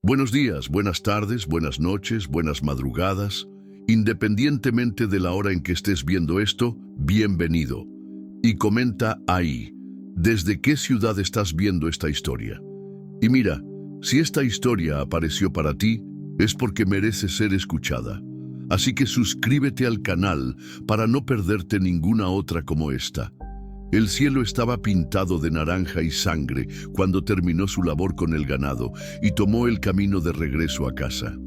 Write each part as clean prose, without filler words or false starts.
Buenos días, buenas tardes, buenas noches, buenas madrugadas. Independientemente de la hora en que estés viendo esto, bienvenido. Y comenta ahí, ¿desde qué ciudad estás viendo esta historia? Y mira, si esta historia apareció para ti, es porque merece ser escuchada. Así que suscríbete al canal para no perderte ninguna otra como esta. El cielo estaba pintado de naranja y sangre cuando terminó su labor con el ganado y tomó el camino de regreso a casa.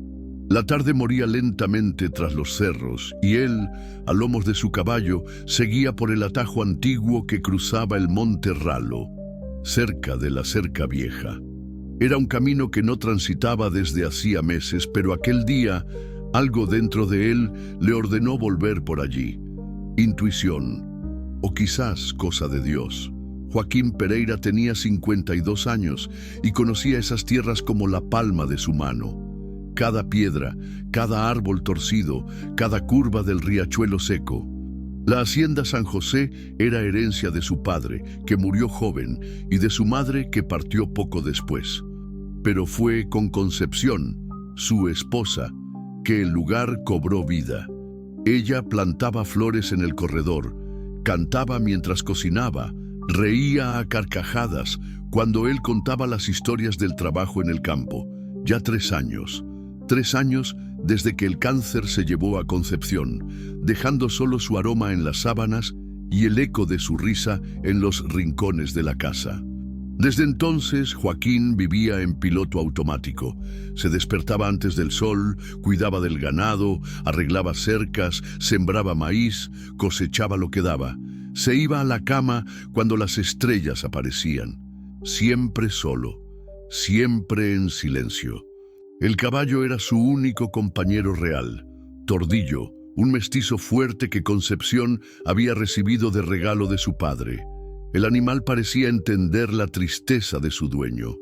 La tarde moría lentamente tras los cerros y él, a lomos de su caballo, seguía por el atajo antiguo que cruzaba el monte Ralo, cerca de la cerca vieja. Era un camino que no transitaba desde hacía meses, pero aquel día, algo dentro de él le ordenó volver por allí. Intuición. O quizás cosa de Dios. Joaquín Pereira tenía 52 años y conocía esas tierras como la palma de su mano. Cada piedra, cada árbol torcido, cada curva del riachuelo seco. La hacienda San José era herencia de su padre, que murió joven, y de su madre, que partió poco después. Pero fue con Concepción, su esposa, que el lugar cobró vida. Ella plantaba flores en el corredor, cantaba mientras cocinaba, reía a carcajadas cuando él contaba las historias del trabajo en el campo. Ya 3 años. 3 años desde que el cáncer se llevó a Concepción, dejando solo su aroma en las sábanas y el eco de su risa en los rincones de la casa. Desde entonces, Joaquín vivía en piloto automático. Se despertaba antes del sol, cuidaba del ganado, arreglaba cercas, sembraba maíz, cosechaba lo que daba. Se iba a la cama cuando las estrellas aparecían. Siempre solo, siempre en silencio. El caballo era su único compañero real. Tordillo, un mestizo fuerte que Concepción había recibido de regalo de su padre. El animal parecía entender la tristeza de su dueño.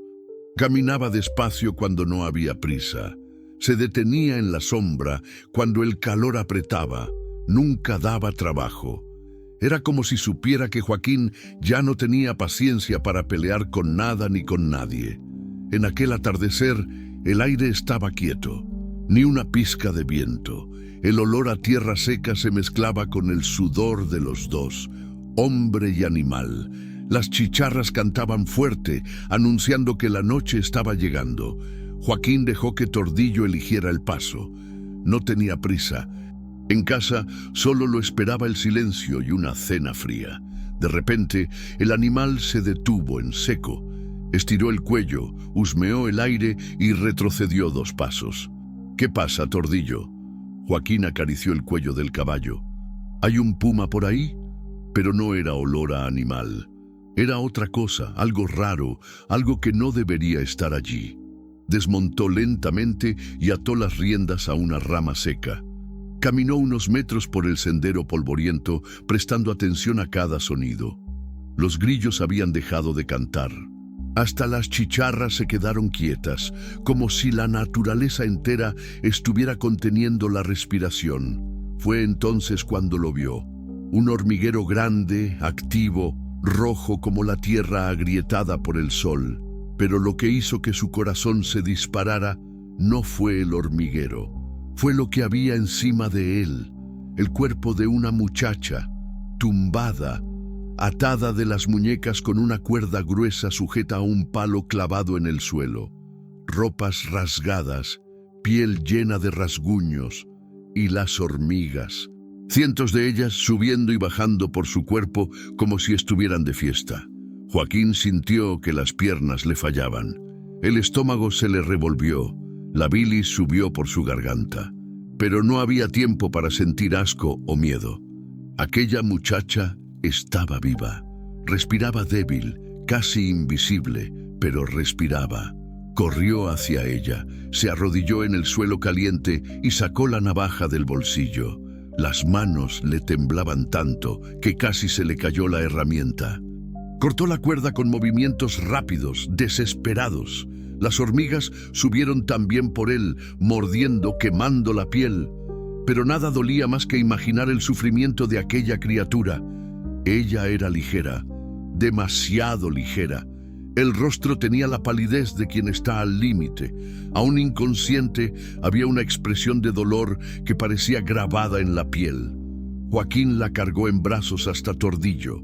Caminaba despacio cuando no había prisa. Se detenía en la sombra cuando el calor apretaba. Nunca daba trabajo. Era como si supiera que Joaquín ya no tenía paciencia para pelear con nada ni con nadie. En aquel atardecer, el aire estaba quieto. Ni una pizca de viento. El olor a tierra seca se mezclaba con el sudor de los dos, hombre y animal. Las chicharras cantaban fuerte, anunciando que la noche estaba llegando. Joaquín dejó que Tordillo eligiera el paso. No tenía prisa. En casa solo lo esperaba el silencio y una cena fría. De repente, el animal se detuvo en seco. Estiró el cuello, husmeó el aire y retrocedió 2 pasos. ¿Qué pasa, Tordillo? Joaquín acarició el cuello del caballo. ¿Hay un puma por ahí? Pero no era olor a animal. Era otra cosa, algo raro, algo que no debería estar allí. Desmontó lentamente y ató las riendas a una rama seca. Caminó unos metros por el sendero polvoriento, prestando atención a cada sonido. Los grillos habían dejado de cantar. Hasta las chicharras se quedaron quietas, como si la naturaleza entera estuviera conteniendo la respiración. Fue entonces cuando lo vio. Un hormiguero grande, activo, rojo como la tierra agrietada por el sol. Pero lo que hizo que su corazón se disparara no fue el hormiguero. Fue lo que había encima de él, el cuerpo de una muchacha, tumbada, atada de las muñecas con una cuerda gruesa sujeta a un palo clavado en el suelo. Ropas rasgadas, piel llena de rasguños, y las hormigas. Cientos de ellas subiendo y bajando por su cuerpo como si estuvieran de fiesta. Joaquín sintió que las piernas le fallaban. El estómago se le revolvió, la bilis subió por su garganta. Pero no había tiempo para sentir asco o miedo. Aquella muchacha estaba viva. Respiraba débil, casi invisible, pero respiraba. Corrió hacia ella, se arrodilló en el suelo caliente y sacó la navaja del bolsillo. Las manos le temblaban tanto que casi se le cayó la herramienta. Cortó la cuerda con movimientos rápidos, desesperados. Las hormigas subieron también por él, mordiendo, quemando la piel. Pero nada dolía más que imaginar el sufrimiento de aquella criatura. Ella era ligera, demasiado ligera. El rostro tenía la palidez de quien está al límite. Aún inconsciente, había una expresión de dolor que parecía grabada en la piel. Joaquín la cargó en brazos hasta Tordillo.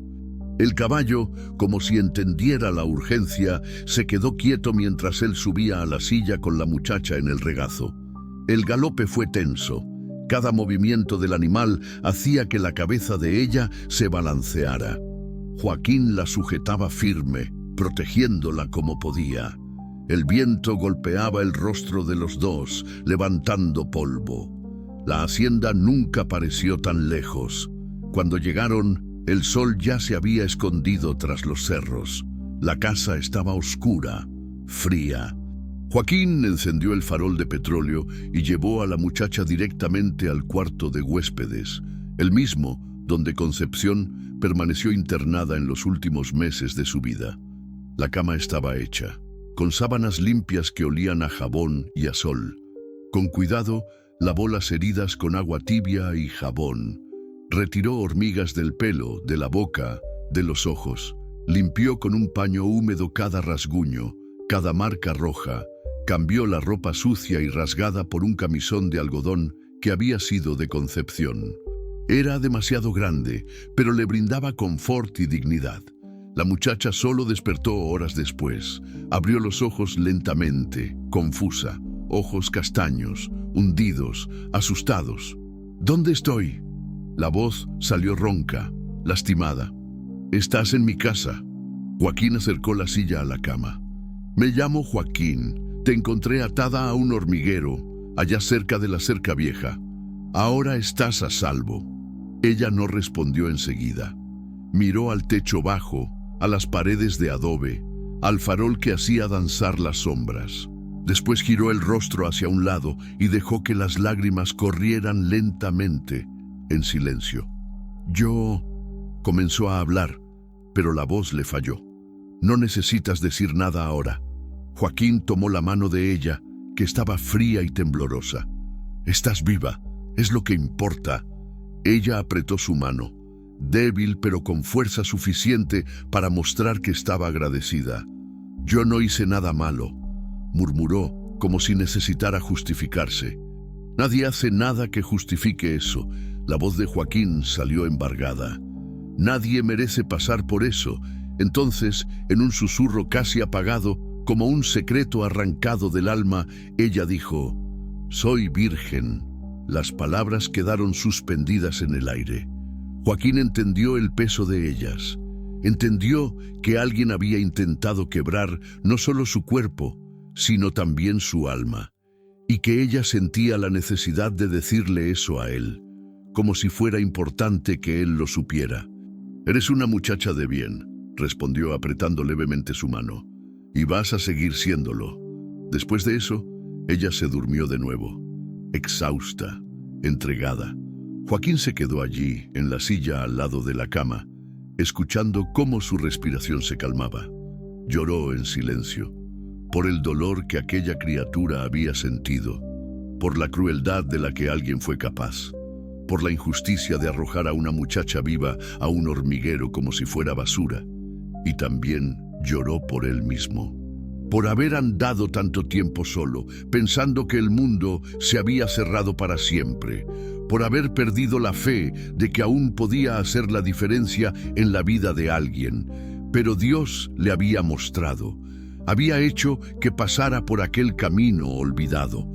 El caballo, como si entendiera la urgencia, se quedó quieto mientras él subía a la silla con la muchacha en el regazo. El galope fue tenso. Cada movimiento del animal hacía que la cabeza de ella se balanceara. Joaquín la sujetaba firme, protegiéndola como podía. El viento golpeaba el rostro de los dos, levantando polvo. La hacienda nunca pareció tan lejos. Cuando llegaron, el sol ya se había escondido tras los cerros. La casa estaba oscura, fría. Joaquín encendió el farol de petróleo y llevó a la muchacha directamente al cuarto de huéspedes, el mismo donde Concepción permaneció internada en los últimos meses de su vida. La cama estaba hecha, con sábanas limpias que olían a jabón y a sol. Con cuidado, lavó las heridas con agua tibia y jabón. Retiró hormigas del pelo, de la boca, de los ojos. Limpió con un paño húmedo cada rasguño, cada marca roja. Cambió la ropa sucia y rasgada por un camisón de algodón que había sido de Concepción. Era demasiado grande, pero le brindaba confort y dignidad. La muchacha solo despertó horas después. Abrió los ojos lentamente, confusa, ojos castaños, hundidos, asustados. ¿Dónde estoy? La voz salió ronca, lastimada. «Estás en mi casa». Joaquín acercó la silla a la cama. «Me llamo Joaquín. Te encontré atada a un hormiguero, allá cerca de la cerca vieja. Ahora estás a salvo». Ella no respondió enseguida. Miró al techo bajo, a las paredes de adobe, al farol que hacía danzar las sombras. Después giró el rostro hacia un lado y dejó que las lágrimas corrieran lentamente, en silencio. «Yo...» comenzó a hablar, pero la voz le falló. «No necesitas decir nada ahora». Joaquín tomó la mano de ella, que estaba fría y temblorosa. «Estás viva, es lo que importa». Ella apretó su mano, débil pero con fuerza suficiente para mostrar que estaba agradecida. «Yo no hice nada malo», murmuró, como si necesitara justificarse. «Nadie hace nada que justifique eso». La voz de Joaquín salió embargada. «Nadie merece pasar por eso». Entonces, en un susurro casi apagado, como un secreto arrancado del alma, ella dijo: «Soy virgen». Las palabras quedaron suspendidas en el aire. Joaquín entendió el peso de ellas. Entendió que alguien había intentado quebrar no solo su cuerpo, sino también su alma, y que ella sentía la necesidad de decirle eso a él, como si fuera importante que él lo supiera. «Eres una muchacha de bien», respondió apretando levemente su mano, «y vas a seguir siéndolo». Después de eso, ella se durmió de nuevo, exhausta, entregada. Joaquín se quedó allí, en la silla al lado de la cama, escuchando cómo su respiración se calmaba. Lloró en silencio, por el dolor que aquella criatura había sentido, por la crueldad de la que alguien fue capaz, por la injusticia de arrojar a una muchacha viva a un hormiguero como si fuera basura, y también lloró por él mismo, por haber andado tanto tiempo solo, pensando que el mundo se había cerrado para siempre, por haber perdido la fe de que aún podía hacer la diferencia en la vida de alguien. Pero Dios le había mostrado, había hecho que pasara por aquel camino olvidado,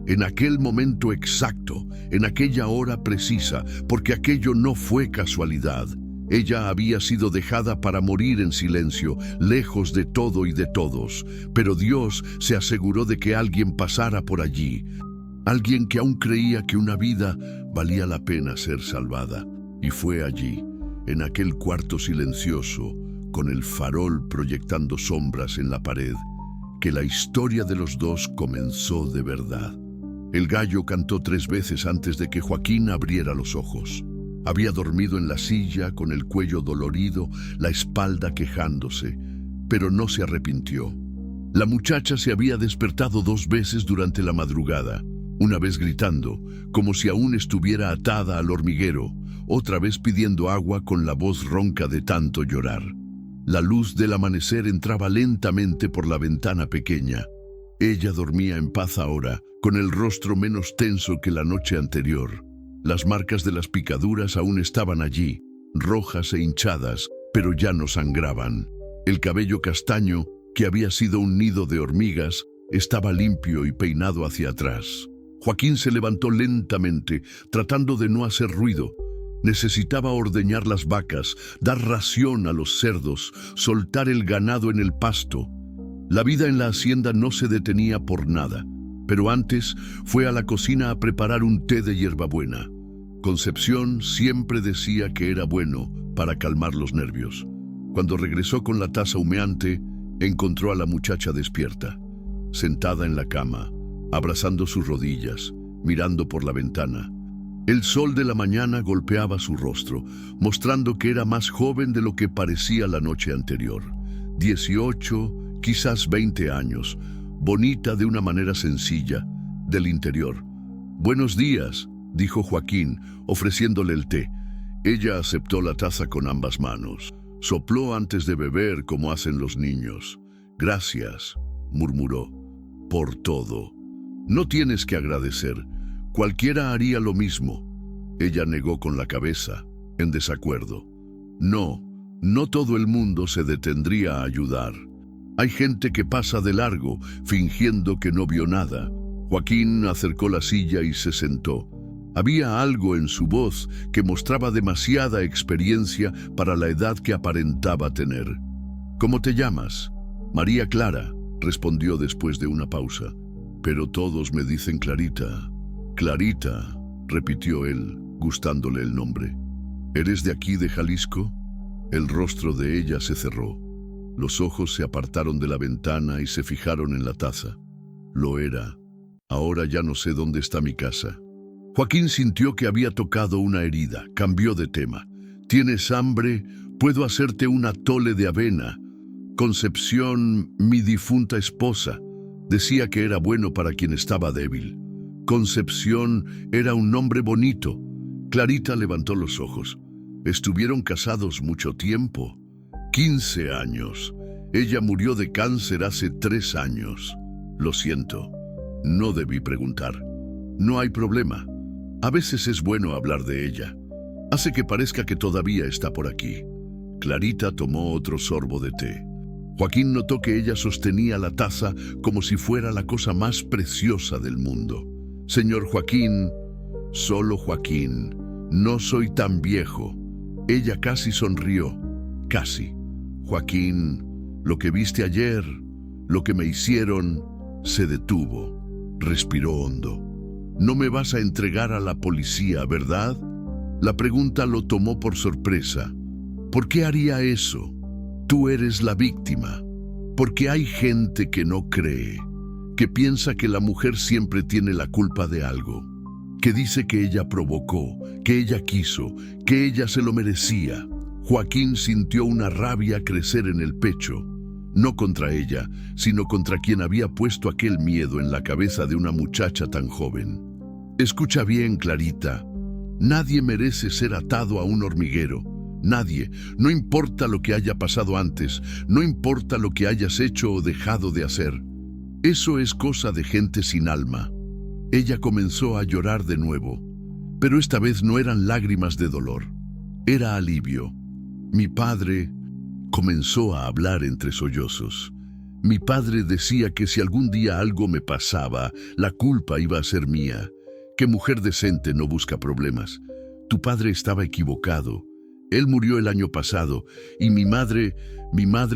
en aquel momento exacto, en aquella hora precisa, porque aquello no fue casualidad. Ella había sido dejada para morir en silencio, lejos de todo y de todos, pero Dios se aseguró de que alguien pasara por allí, alguien que aún creía que una vida valía la pena ser salvada, y fue allí, en aquel cuarto silencioso, con el farol proyectando sombras en la pared, que la historia de los dos comenzó de verdad. El gallo cantó 3 veces antes de que Joaquín abriera los ojos. Había dormido en la silla con el cuello dolorido, la espalda quejándose, pero no se arrepintió. La muchacha se había despertado 2 veces durante la madrugada, una vez gritando, como si aún estuviera atada al hormiguero, otra vez pidiendo agua con la voz ronca de tanto llorar. La luz del amanecer entraba lentamente por la ventana pequeña. Ella dormía en paz ahora, con el rostro menos tenso que la noche anterior. Las marcas de las picaduras aún estaban allí, rojas e hinchadas, pero ya no sangraban. El cabello castaño, que había sido un nido de hormigas, estaba limpio y peinado hacia atrás. Joaquín se levantó lentamente, tratando de no hacer ruido. Necesitaba ordeñar las vacas, dar ración a los cerdos, soltar el ganado en el pasto. La vida en la hacienda no se detenía por nada, pero antes fue a la cocina a preparar un té de hierbabuena. Concepción siempre decía que era bueno para calmar los nervios. Cuando regresó con la taza humeante, encontró a la muchacha despierta, sentada en la cama, abrazando sus rodillas, mirando por la ventana. El sol de la mañana golpeaba su rostro, mostrando que era más joven de lo que parecía la noche anterior. 18, quizás 20 años, bonita de una manera sencilla, del interior. «Buenos días», dijo Joaquín, ofreciéndole el té. Ella aceptó la taza con ambas manos. Sopló antes de beber como hacen los niños. «Gracias», murmuró, «por todo. No tienes que agradecer. Cualquiera haría lo mismo». Ella negó con la cabeza, en desacuerdo. No todo el mundo se detendría a ayudar. Hay gente que pasa de largo, fingiendo que no vio nada. Joaquín acercó la silla y se sentó. Había algo en su voz que mostraba demasiada experiencia para la edad que aparentaba tener. «¿Cómo te llamas?» «María Clara», respondió después de una pausa. «Pero todos me dicen Clarita». «Clarita», repitió él, gustándole el nombre. «¿Eres de aquí, de Jalisco?» El rostro de ella se cerró. Los ojos se apartaron de la ventana y se fijaron en la taza. Lo era. «Ahora ya no sé dónde está mi casa». Joaquín sintió que había tocado una herida. Cambió de tema. «¿Tienes hambre? Puedo hacerte un atole de avena. Concepción, mi difunta esposa, decía que era bueno para quien estaba débil. Concepción era un nombre bonito». Clarita levantó los ojos. «Estuvieron casados mucho tiempo». 15 años. Ella murió de cáncer hace 3 años. «Lo siento. No debí preguntar». «No hay problema. A veces es bueno hablar de ella. Hace que parezca que todavía está por aquí». Clarita tomó otro sorbo de té. Joaquín notó que ella sostenía la taza como si fuera la cosa más preciosa del mundo. «Señor Joaquín», «Solo Joaquín, no soy tan viejo». Ella casi sonrió. «Casi. Joaquín, lo que viste ayer, lo que me hicieron», se detuvo. Respiró hondo. «No me vas a entregar a la policía, ¿verdad?» La pregunta lo tomó por sorpresa. «¿Por qué haría eso? Tú eres la víctima». «Porque hay gente que no cree, que piensa que la mujer siempre tiene la culpa de algo, que dice que ella provocó, que ella quiso, que ella se lo merecía». Joaquín sintió una rabia crecer en el pecho, no contra ella, sino contra quien había puesto aquel miedo en la cabeza de una muchacha tan joven. «Escucha bien, Clarita. Nadie merece ser atado a un hormiguero. Nadie. No importa lo que haya pasado antes, no importa lo que hayas hecho o dejado de hacer. Eso es cosa de gente sin alma». Ella comenzó a llorar de nuevo, pero esta vez no eran lágrimas de dolor. Era alivio. «Mi padre», comenzó a hablar entre sollozos. «Mi padre decía que si algún día algo me pasaba, la culpa iba a ser mía, que mujer decente no busca problemas. Tu padre estaba equivocado. Él murió el año pasado y mi madre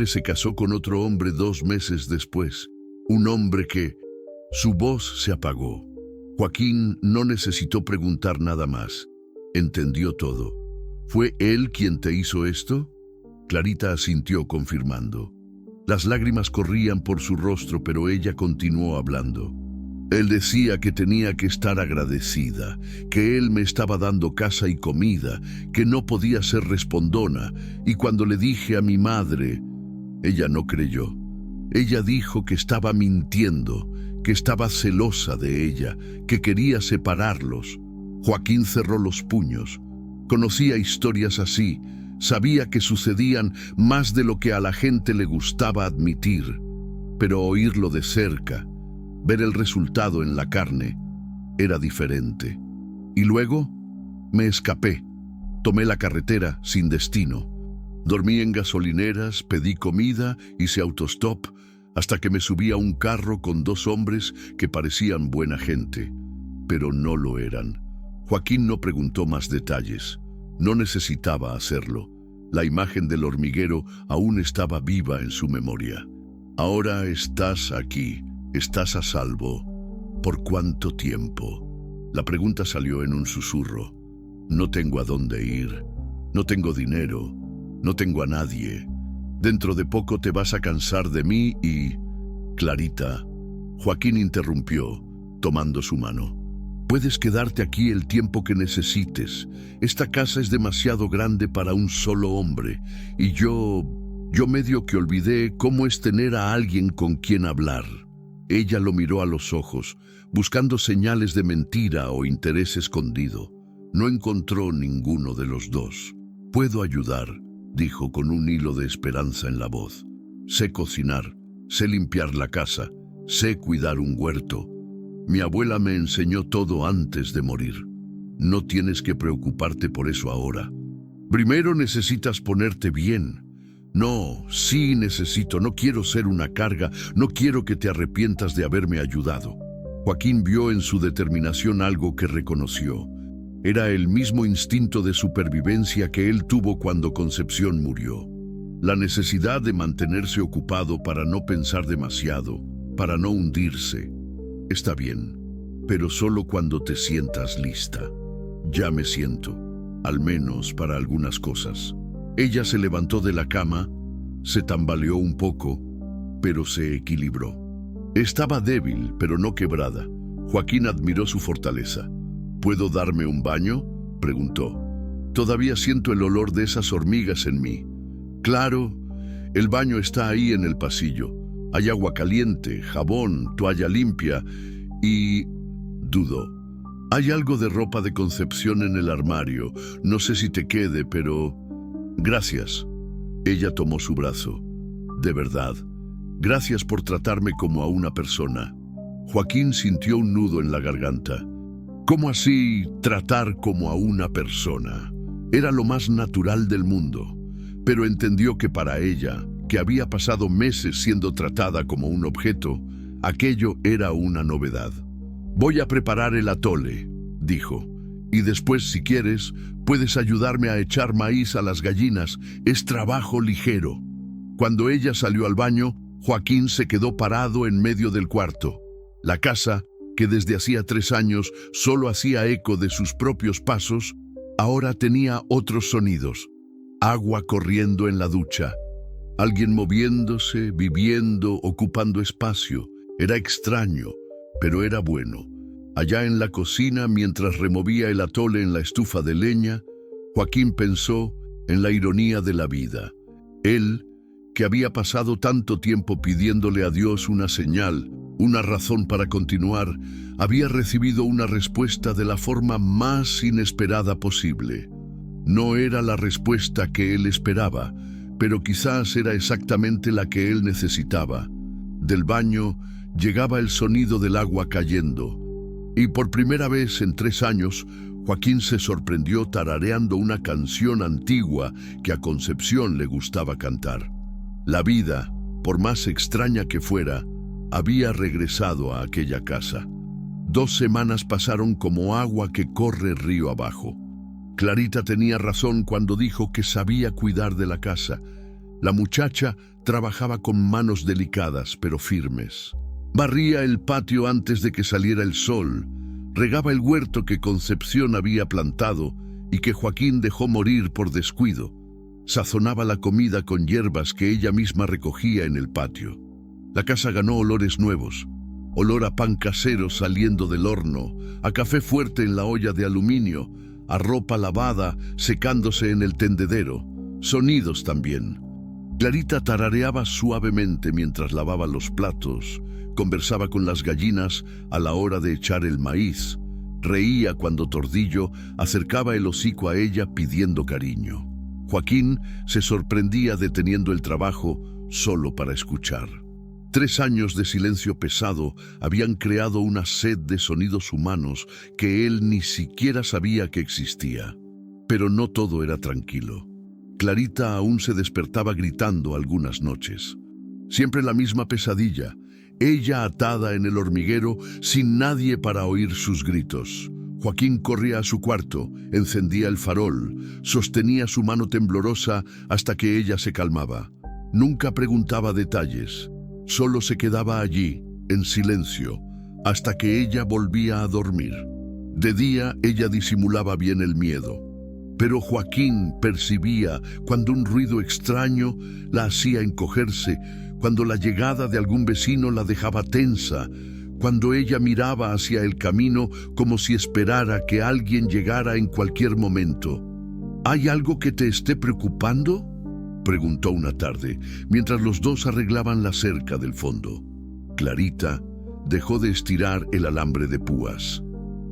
se casó con otro hombre 2 meses después. Un hombre que...». Su voz se apagó. Joaquín no necesitó preguntar nada más. Entendió todo. «¿Fue él quien te hizo esto?» Clarita asintió confirmando. Las lágrimas corrían por su rostro, pero ella continuó hablando. «Él decía que tenía que estar agradecida, que él me estaba dando casa y comida, que no podía ser respondona, y cuando le dije a mi madre, ella no creyó. Ella dijo que estaba mintiendo, que estaba celosa de ella, que quería separarlos». Joaquín cerró los puños. Conocía historias así, Sabía que sucedían más de lo que a la gente le gustaba admitir, pero oírlo de cerca, ver el resultado en la carne, era diferente. Y luego me escapé. Tomé la carretera sin destino. Dormí en gasolineras, pedí comida, hice autostop, hasta que me subí a un carro con dos hombres que parecían buena gente, pero no lo eran. Joaquín no preguntó más detalles. No necesitaba hacerlo. La imagen del hormiguero aún estaba viva en su memoria. Ahora estás aquí, estás a salvo. ¿Por cuánto tiempo? La pregunta salió en un susurro. No tengo a dónde ir. No tengo dinero. No tengo a nadie. Dentro de poco te vas a cansar de mí y... Clarita. Joaquín interrumpió, tomando su mano. Puedes quedarte aquí el tiempo que necesites. Esta casa es demasiado grande para un solo hombre. Y yo medio que olvidé cómo es tener a alguien con quien hablar. Ella lo miró a los ojos, buscando señales de mentira o interés escondido. No encontró ninguno de los dos. Puedo ayudar, dijo con un hilo de esperanza en la voz. Sé cocinar, sé limpiar la casa, sé cuidar un huerto. Mi abuela me enseñó todo antes de morir. No tienes que preocuparte por eso ahora. Primero necesitas ponerte bien. No, sí necesito, no quiero ser una carga, no quiero que te arrepientas de haberme ayudado. Joaquín vio en su determinación algo que reconoció. Era el mismo instinto de supervivencia que él tuvo cuando Concepción murió. La necesidad de mantenerse ocupado para no pensar demasiado, para no hundirse. Está bien, pero solo cuando te sientas lista. Ya me siento, al menos para algunas cosas. Ella se levantó de la cama, se tambaleó un poco, pero se equilibró. Estaba débil, pero no quebrada. Joaquín admiró su fortaleza. ¿Puedo darme un baño?, preguntó. Todavía siento el olor de esas hormigas en mí. Claro, el baño está ahí en el pasillo. Hay agua caliente, jabón, toalla limpia y... dudó. Hay algo de ropa de Concepción en el armario. No sé si te quede, pero... Gracias. Ella tomó su brazo. De verdad. Gracias por tratarme como a una persona. Joaquín sintió un nudo en la garganta. ¿Cómo así tratar como a una persona? Era lo más natural del mundo, pero entendió que para ella, que había pasado meses siendo tratada como un objeto, aquello era una novedad. Voy a preparar el atole, dijo, y después, si quieres, puedes ayudarme a echar maíz a las gallinas. Es trabajo ligero. Cuando ella salió al baño, Joaquín se quedó parado en medio del cuarto. La casa, que desde hacía 3 años solo hacía eco de sus propios pasos, ahora tenía otros sonidos. Agua corriendo en la ducha. Alguien moviéndose, viviendo, ocupando espacio. Era extraño, pero era bueno. Allá en la cocina, mientras removía el atole en la estufa de leña, Joaquín pensó en la ironía de la vida. Él, que había pasado tanto tiempo pidiéndole a Dios una señal, una razón para continuar, había recibido una respuesta de la forma más inesperada posible. No era la respuesta que él esperaba, pero quizás era exactamente la que él necesitaba. Del baño llegaba el sonido del agua cayendo, y por primera vez en 3 años, Joaquín se sorprendió tarareando una canción antigua que a Concepción le gustaba cantar. La vida, por más extraña que fuera, había regresado a aquella casa. 2 semanas pasaron como agua que corre río abajo. Clarita tenía razón cuando dijo que sabía cuidar de la casa. La muchacha trabajaba con manos delicadas pero firmes. Barría el patio antes de que saliera el sol, regaba el huerto que Concepción había plantado y que Joaquín dejó morir por descuido. Sazonaba la comida con hierbas que ella misma recogía en el patio. La casa ganó olores nuevos, olor a pan casero saliendo del horno, a café fuerte en la olla de aluminio, a ropa lavada secándose en el tendedero, sonidos también. Clarita tarareaba suavemente mientras lavaba los platos, conversaba con las gallinas a la hora de echar el maíz, reía cuando Tordillo acercaba el hocico a ella pidiendo cariño. Joaquín se sorprendía deteniendo el trabajo solo para escuchar. 3 años de silencio pesado habían creado una sed de sonidos humanos que él ni siquiera sabía que existía. Pero no todo era tranquilo. Clarita aún se despertaba gritando algunas noches. Siempre la misma pesadilla, ella atada en el hormiguero sin nadie para oír sus gritos. Joaquín corría a su cuarto, encendía el farol, sostenía su mano temblorosa hasta que ella se calmaba. Nunca preguntaba detalles, solo se quedaba allí, en silencio, hasta que ella volvía a dormir. De día ella disimulaba bien el miedo, pero Joaquín percibía cuando un ruido extraño la hacía encogerse, cuando la llegada de algún vecino la dejaba tensa, cuando ella miraba hacia el camino como si esperara que alguien llegara en cualquier momento. ¿Hay algo que te esté preocupando?, preguntó una tarde, mientras los dos arreglaban la cerca del fondo. Clarita dejó de estirar el alambre de púas.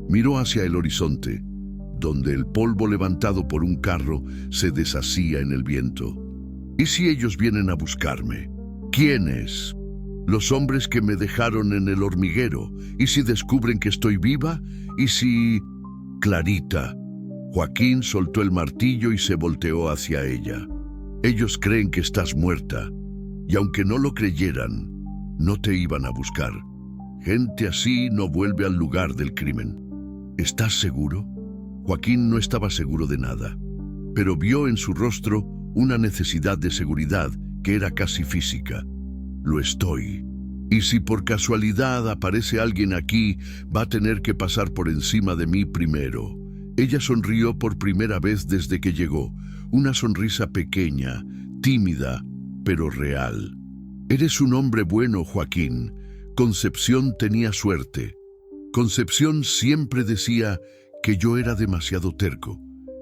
Miró hacia el horizonte, donde el polvo levantado por un carro se deshacía en el viento. ¿Y si ellos vienen a buscarme? ¿Quiénes? Los hombres que me dejaron en el hormiguero. ¿Y si descubren que estoy viva? ¿Y si...? Clarita. Joaquín soltó el martillo y se volteó hacia ella. Ellos creen que estás muerta, y aunque no lo creyeran, no te iban a buscar. Gente así no vuelve al lugar del crimen. ¿Estás seguro? Joaquín no estaba seguro de nada, pero vio en su rostro una necesidad de seguridad que era casi física. Lo estoy. Y si por casualidad aparece alguien aquí, va a tener que pasar por encima de mí primero. Ella sonrió por primera vez desde que llegó, una sonrisa pequeña, tímida, pero real. Eres un hombre bueno, Joaquín. Concepción tenía suerte. Concepción siempre decía que yo era demasiado terco,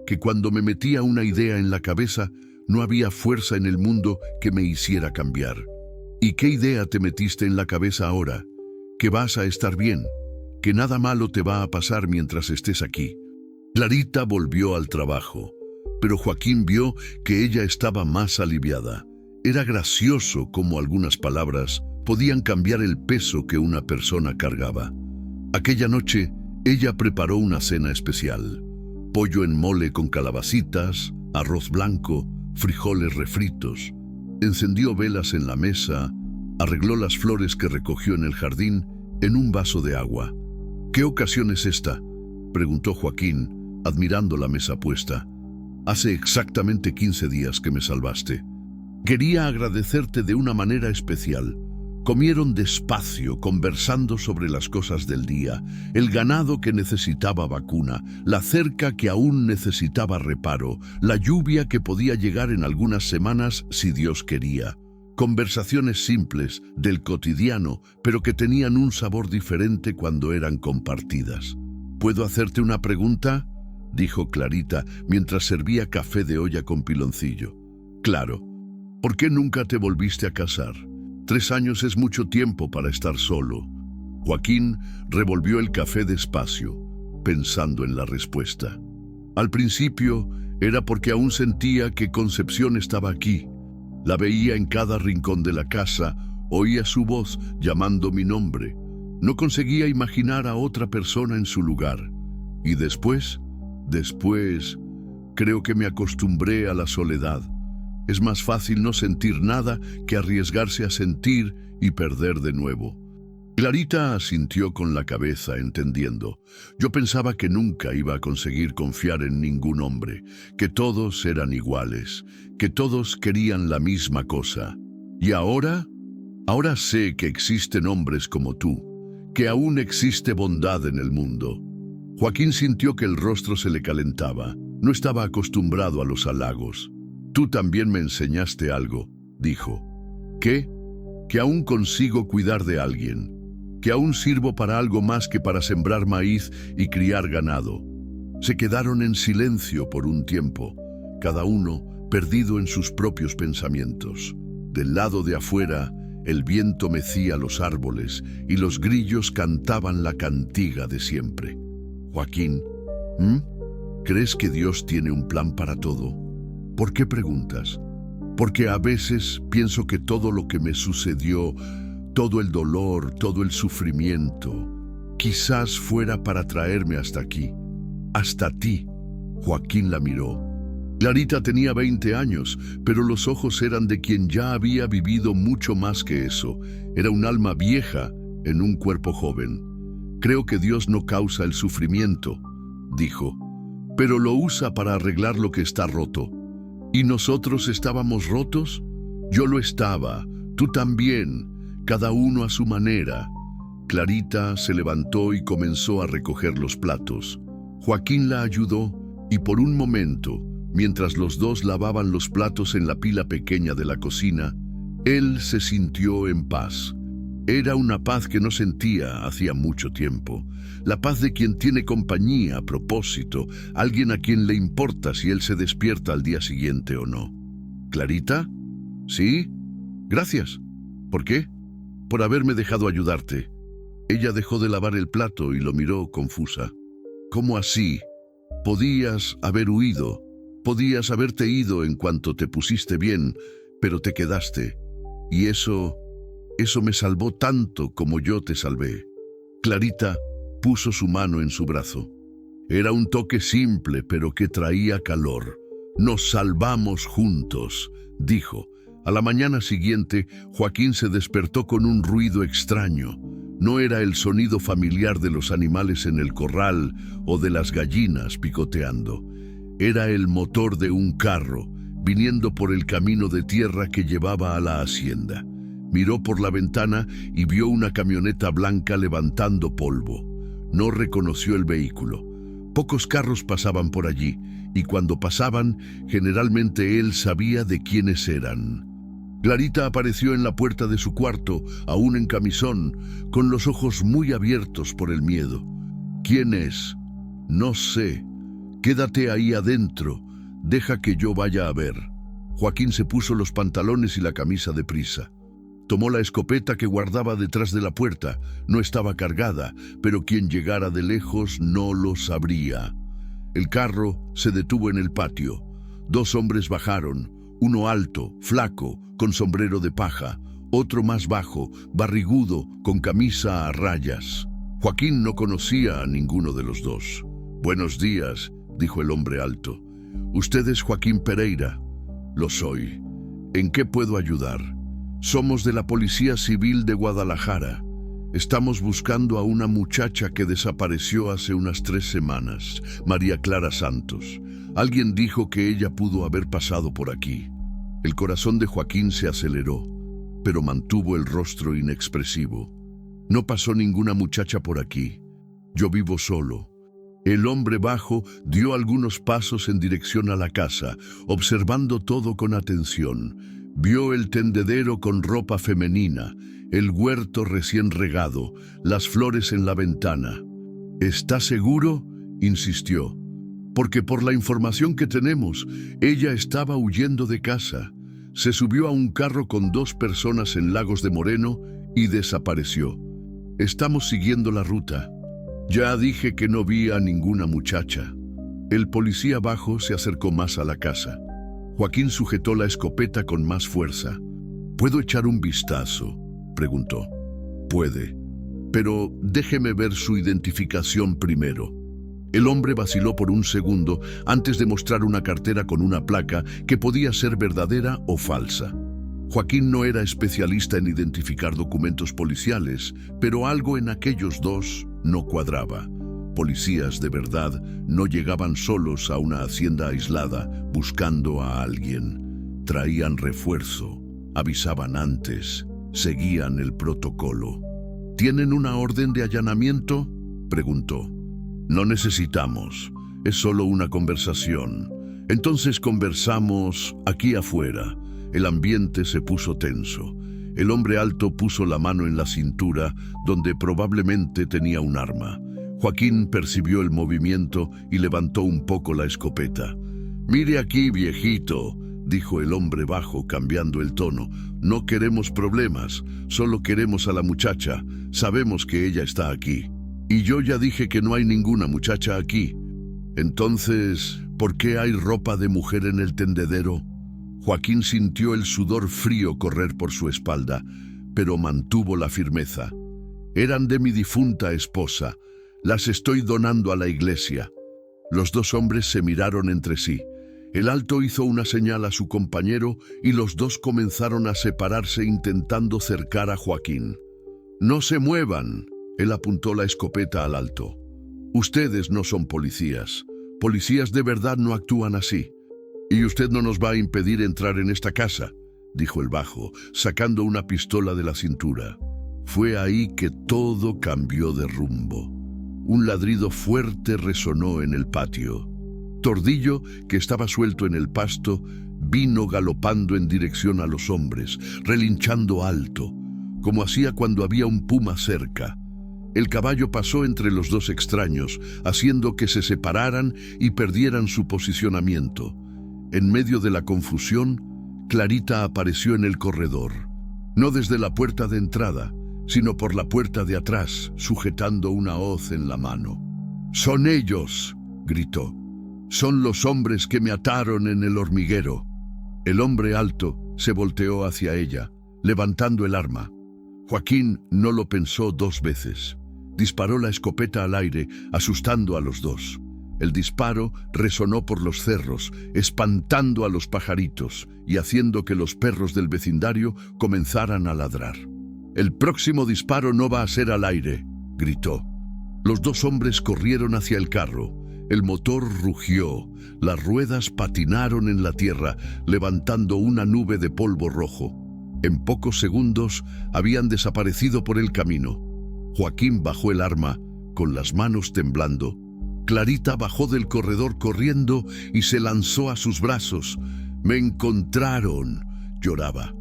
que cuando me metía una idea en la cabeza, no había fuerza en el mundo que me hiciera cambiar. ¿Y qué idea te metiste en la cabeza ahora? Que vas a estar bien, que nada malo te va a pasar mientras estés aquí. Clarita volvió al trabajo, pero Joaquín vio que ella estaba más aliviada. Era gracioso cómo algunas palabras podían cambiar el peso que una persona cargaba. Aquella noche, ella preparó una cena especial. Pollo en mole con calabacitas, arroz blanco, frijoles refritos. Encendió velas en la mesa, arregló las flores que recogió en el jardín en un vaso de agua. ¿Qué ocasión es esta?, preguntó Joaquín, admirando la mesa puesta. Hace exactamente 15 días que me salvaste. Quería agradecerte de una manera especial. Comieron despacio, conversando sobre las cosas del día, el ganado que necesitaba vacuna, la cerca que aún necesitaba reparo, la lluvia que podía llegar en algunas semanas si Dios quería. Conversaciones simples, del cotidiano, pero que tenían un sabor diferente cuando eran compartidas. ¿Puedo hacerte una pregunta?, dijo Clarita mientras servía café de olla con piloncillo. Claro. ¿Por qué nunca te volviste a casar? 3 años es mucho tiempo para estar solo. Joaquín revolvió el café despacio, pensando en la respuesta. Al principio era porque aún sentía que Concepción estaba aquí. La veía en cada rincón de la casa, oía su voz llamando mi nombre. No conseguía imaginar a otra persona en su lugar. Y después, creo que me acostumbré a la soledad. Es más fácil no sentir nada que arriesgarse a sentir y perder de nuevo. Clarita asintió con la cabeza, entendiendo. Yo pensaba que nunca iba a conseguir confiar en ningún hombre, que todos eran iguales, que todos querían la misma cosa. ¿Y ahora? Ahora sé que existen hombres como tú, que aún existe bondad en el mundo. Joaquín sintió que el rostro se le calentaba. No estaba acostumbrado a los halagos. Tú también me enseñaste algo, dijo. ¿Qué? Que aún consigo cuidar de alguien, que aún sirvo para algo más que para sembrar maíz y criar ganado. Se quedaron en silencio por un tiempo, cada uno perdido en sus propios pensamientos. Del lado de afuera, el viento mecía los árboles y los grillos cantaban la cantiga de siempre. Joaquín, ¿crees que Dios tiene un plan para todo? ¿Por qué preguntas? Porque a veces pienso que todo lo que me sucedió, todo el dolor, todo el sufrimiento, quizás fuera para traerme hasta aquí, hasta ti. Joaquín la miró. Clarita tenía 20 años, pero los ojos eran de quien ya había vivido mucho más que eso. Era un alma vieja en un cuerpo joven. Creo que Dios no causa el sufrimiento, dijo, pero lo usa para arreglar lo que está roto. ¿Y nosotros estábamos rotos? Yo lo estaba, tú también, cada uno a su manera. Clarita se levantó y comenzó a recoger los platos. Joaquín la ayudó y por un momento, mientras los dos lavaban los platos en la pila pequeña de la cocina, él se sintió en paz. Era una paz que no sentía hacía mucho tiempo. La paz de quien tiene compañía, propósito, alguien a quien le importa si él se despierta al día siguiente o no. ¿Clarita? ¿Sí? Gracias. ¿Por qué? Por haberme dejado ayudarte. Ella dejó de lavar el plato y lo miró confusa. ¿Cómo así? Podías haber huido. Podías haberte ido en cuanto te pusiste bien, pero te quedaste. Y eso me salvó tanto como yo te salvé. Clarita puso su mano en su brazo. Era un toque simple, pero que traía calor. Nos salvamos juntos, dijo. A la mañana siguiente, Joaquín se despertó con un ruido extraño. No era el sonido familiar de los animales en el corral o de las gallinas picoteando. Era el motor de un carro, viniendo por el camino de tierra que llevaba a la hacienda. Miró por la ventana y vio una camioneta blanca levantando polvo. No reconoció el vehículo. Pocos carros pasaban por allí, y cuando pasaban, generalmente él sabía de quiénes eran. Clarita apareció en la puerta de su cuarto, aún en camisón, con los ojos muy abiertos por el miedo. ¿Quién es? No sé. Quédate ahí adentro. Deja que yo vaya a ver. Joaquín se puso los pantalones y la camisa deprisa. Tomó la escopeta que guardaba detrás de la puerta. No estaba cargada, pero quien llegara de lejos no lo sabría. El carro se detuvo en el patio. Dos hombres bajaron, uno alto, flaco, con sombrero de paja, otro más bajo, barrigudo, con camisa a rayas. Joaquín no conocía a ninguno de los dos. «Buenos días», dijo el hombre alto. «¿Usted es Joaquín Pereira?» «Lo soy. ¿En qué puedo ayudar?» «Somos de la Policía Civil de Guadalajara. Estamos buscando a una muchacha que desapareció hace unas 3 semanas, María Clara Santos. Alguien dijo que ella pudo haber pasado por aquí». El corazón de Joaquín se aceleró, pero mantuvo el rostro inexpresivo. «No pasó ninguna muchacha por aquí. Yo vivo solo». El hombre bajo dio algunos pasos en dirección a la casa, observando todo con atención. Vio el tendedero con ropa femenina, el huerto recién regado, las flores en la ventana. «¿Está seguro?», insistió. «Porque por la información que tenemos, ella estaba huyendo de casa. Se subió a un carro con 2 personas en Lagos de Moreno y desapareció. Estamos siguiendo la ruta. Ya dije que no vi a ninguna muchacha». El policía bajo se acercó más a la casa. Joaquín sujetó la escopeta con más fuerza. «¿Puedo echar un vistazo?», preguntó. «Puede, pero déjeme ver su identificación primero». El hombre vaciló por un segundo antes de mostrar una cartera con una placa que podía ser verdadera o falsa. Joaquín no era especialista en identificar documentos policiales, pero algo en aquellos dos no cuadraba. Policías de verdad no llegaban solos a una hacienda aislada buscando a alguien. Traían refuerzo, avisaban antes, seguían el protocolo. «¿Tienen una orden de allanamiento?», preguntó. «No necesitamos, es solo una conversación». «Entonces conversamos aquí afuera». El ambiente se puso tenso. El hombre alto puso la mano en la cintura, donde probablemente tenía un arma. Joaquín percibió el movimiento y levantó un poco la escopeta. «Mire aquí, viejito», dijo el hombre bajo, cambiando el tono. «No queremos problemas, solo queremos a la muchacha. Sabemos que ella está aquí. Y yo ya dije que no hay ninguna muchacha aquí». «Entonces, ¿Por qué hay ropa de mujer en el tendedero? Joaquín sintió el sudor frío correr por su espalda, pero mantuvo la firmeza. Eran de mi difunta esposa. Las estoy donando a la iglesia. Los dos hombres se miraron entre sí. El alto hizo una señal a su compañero y los dos comenzaron a separarse intentando cercar a Joaquín. «¡No se muevan!», él apuntó la escopeta al alto. «Ustedes no son policías. Policías de verdad no actúan así. Y usted no nos va a impedir entrar en esta casa», dijo el bajo, sacando una pistola de la cintura. Fue ahí que todo cambió de rumbo. Un ladrido fuerte resonó en el patio. Tordillo, que estaba suelto en el pasto, vino galopando en dirección a los hombres, relinchando alto, como hacía cuando había un puma cerca. El caballo pasó entre los dos extraños, haciendo que se separaran y perdieran su posicionamiento. En medio de la confusión, Clarita apareció en el corredor, no desde la puerta de entrada, sino por la puerta de atrás, sujetando una hoz en la mano. «¡Son ellos!», gritó. «Son los hombres que me ataron en el hormiguero». El hombre alto se volteó hacia ella, levantando el arma. Joaquín no lo pensó dos veces. Disparó la escopeta al aire, asustando a los dos. El disparo resonó por los cerros, espantando a los pajaritos y haciendo que los perros del vecindario comenzaran a ladrar. «El próximo disparo no va a ser al aire», gritó. Los dos hombres corrieron hacia el carro. El motor rugió, las ruedas patinaron en la tierra, levantando una nube de polvo rojo. En pocos segundos habían desaparecido por el camino. Joaquín bajó el arma, con las manos temblando. Clarita bajó del corredor corriendo y se lanzó a sus brazos. «Me encontraron», lloraba.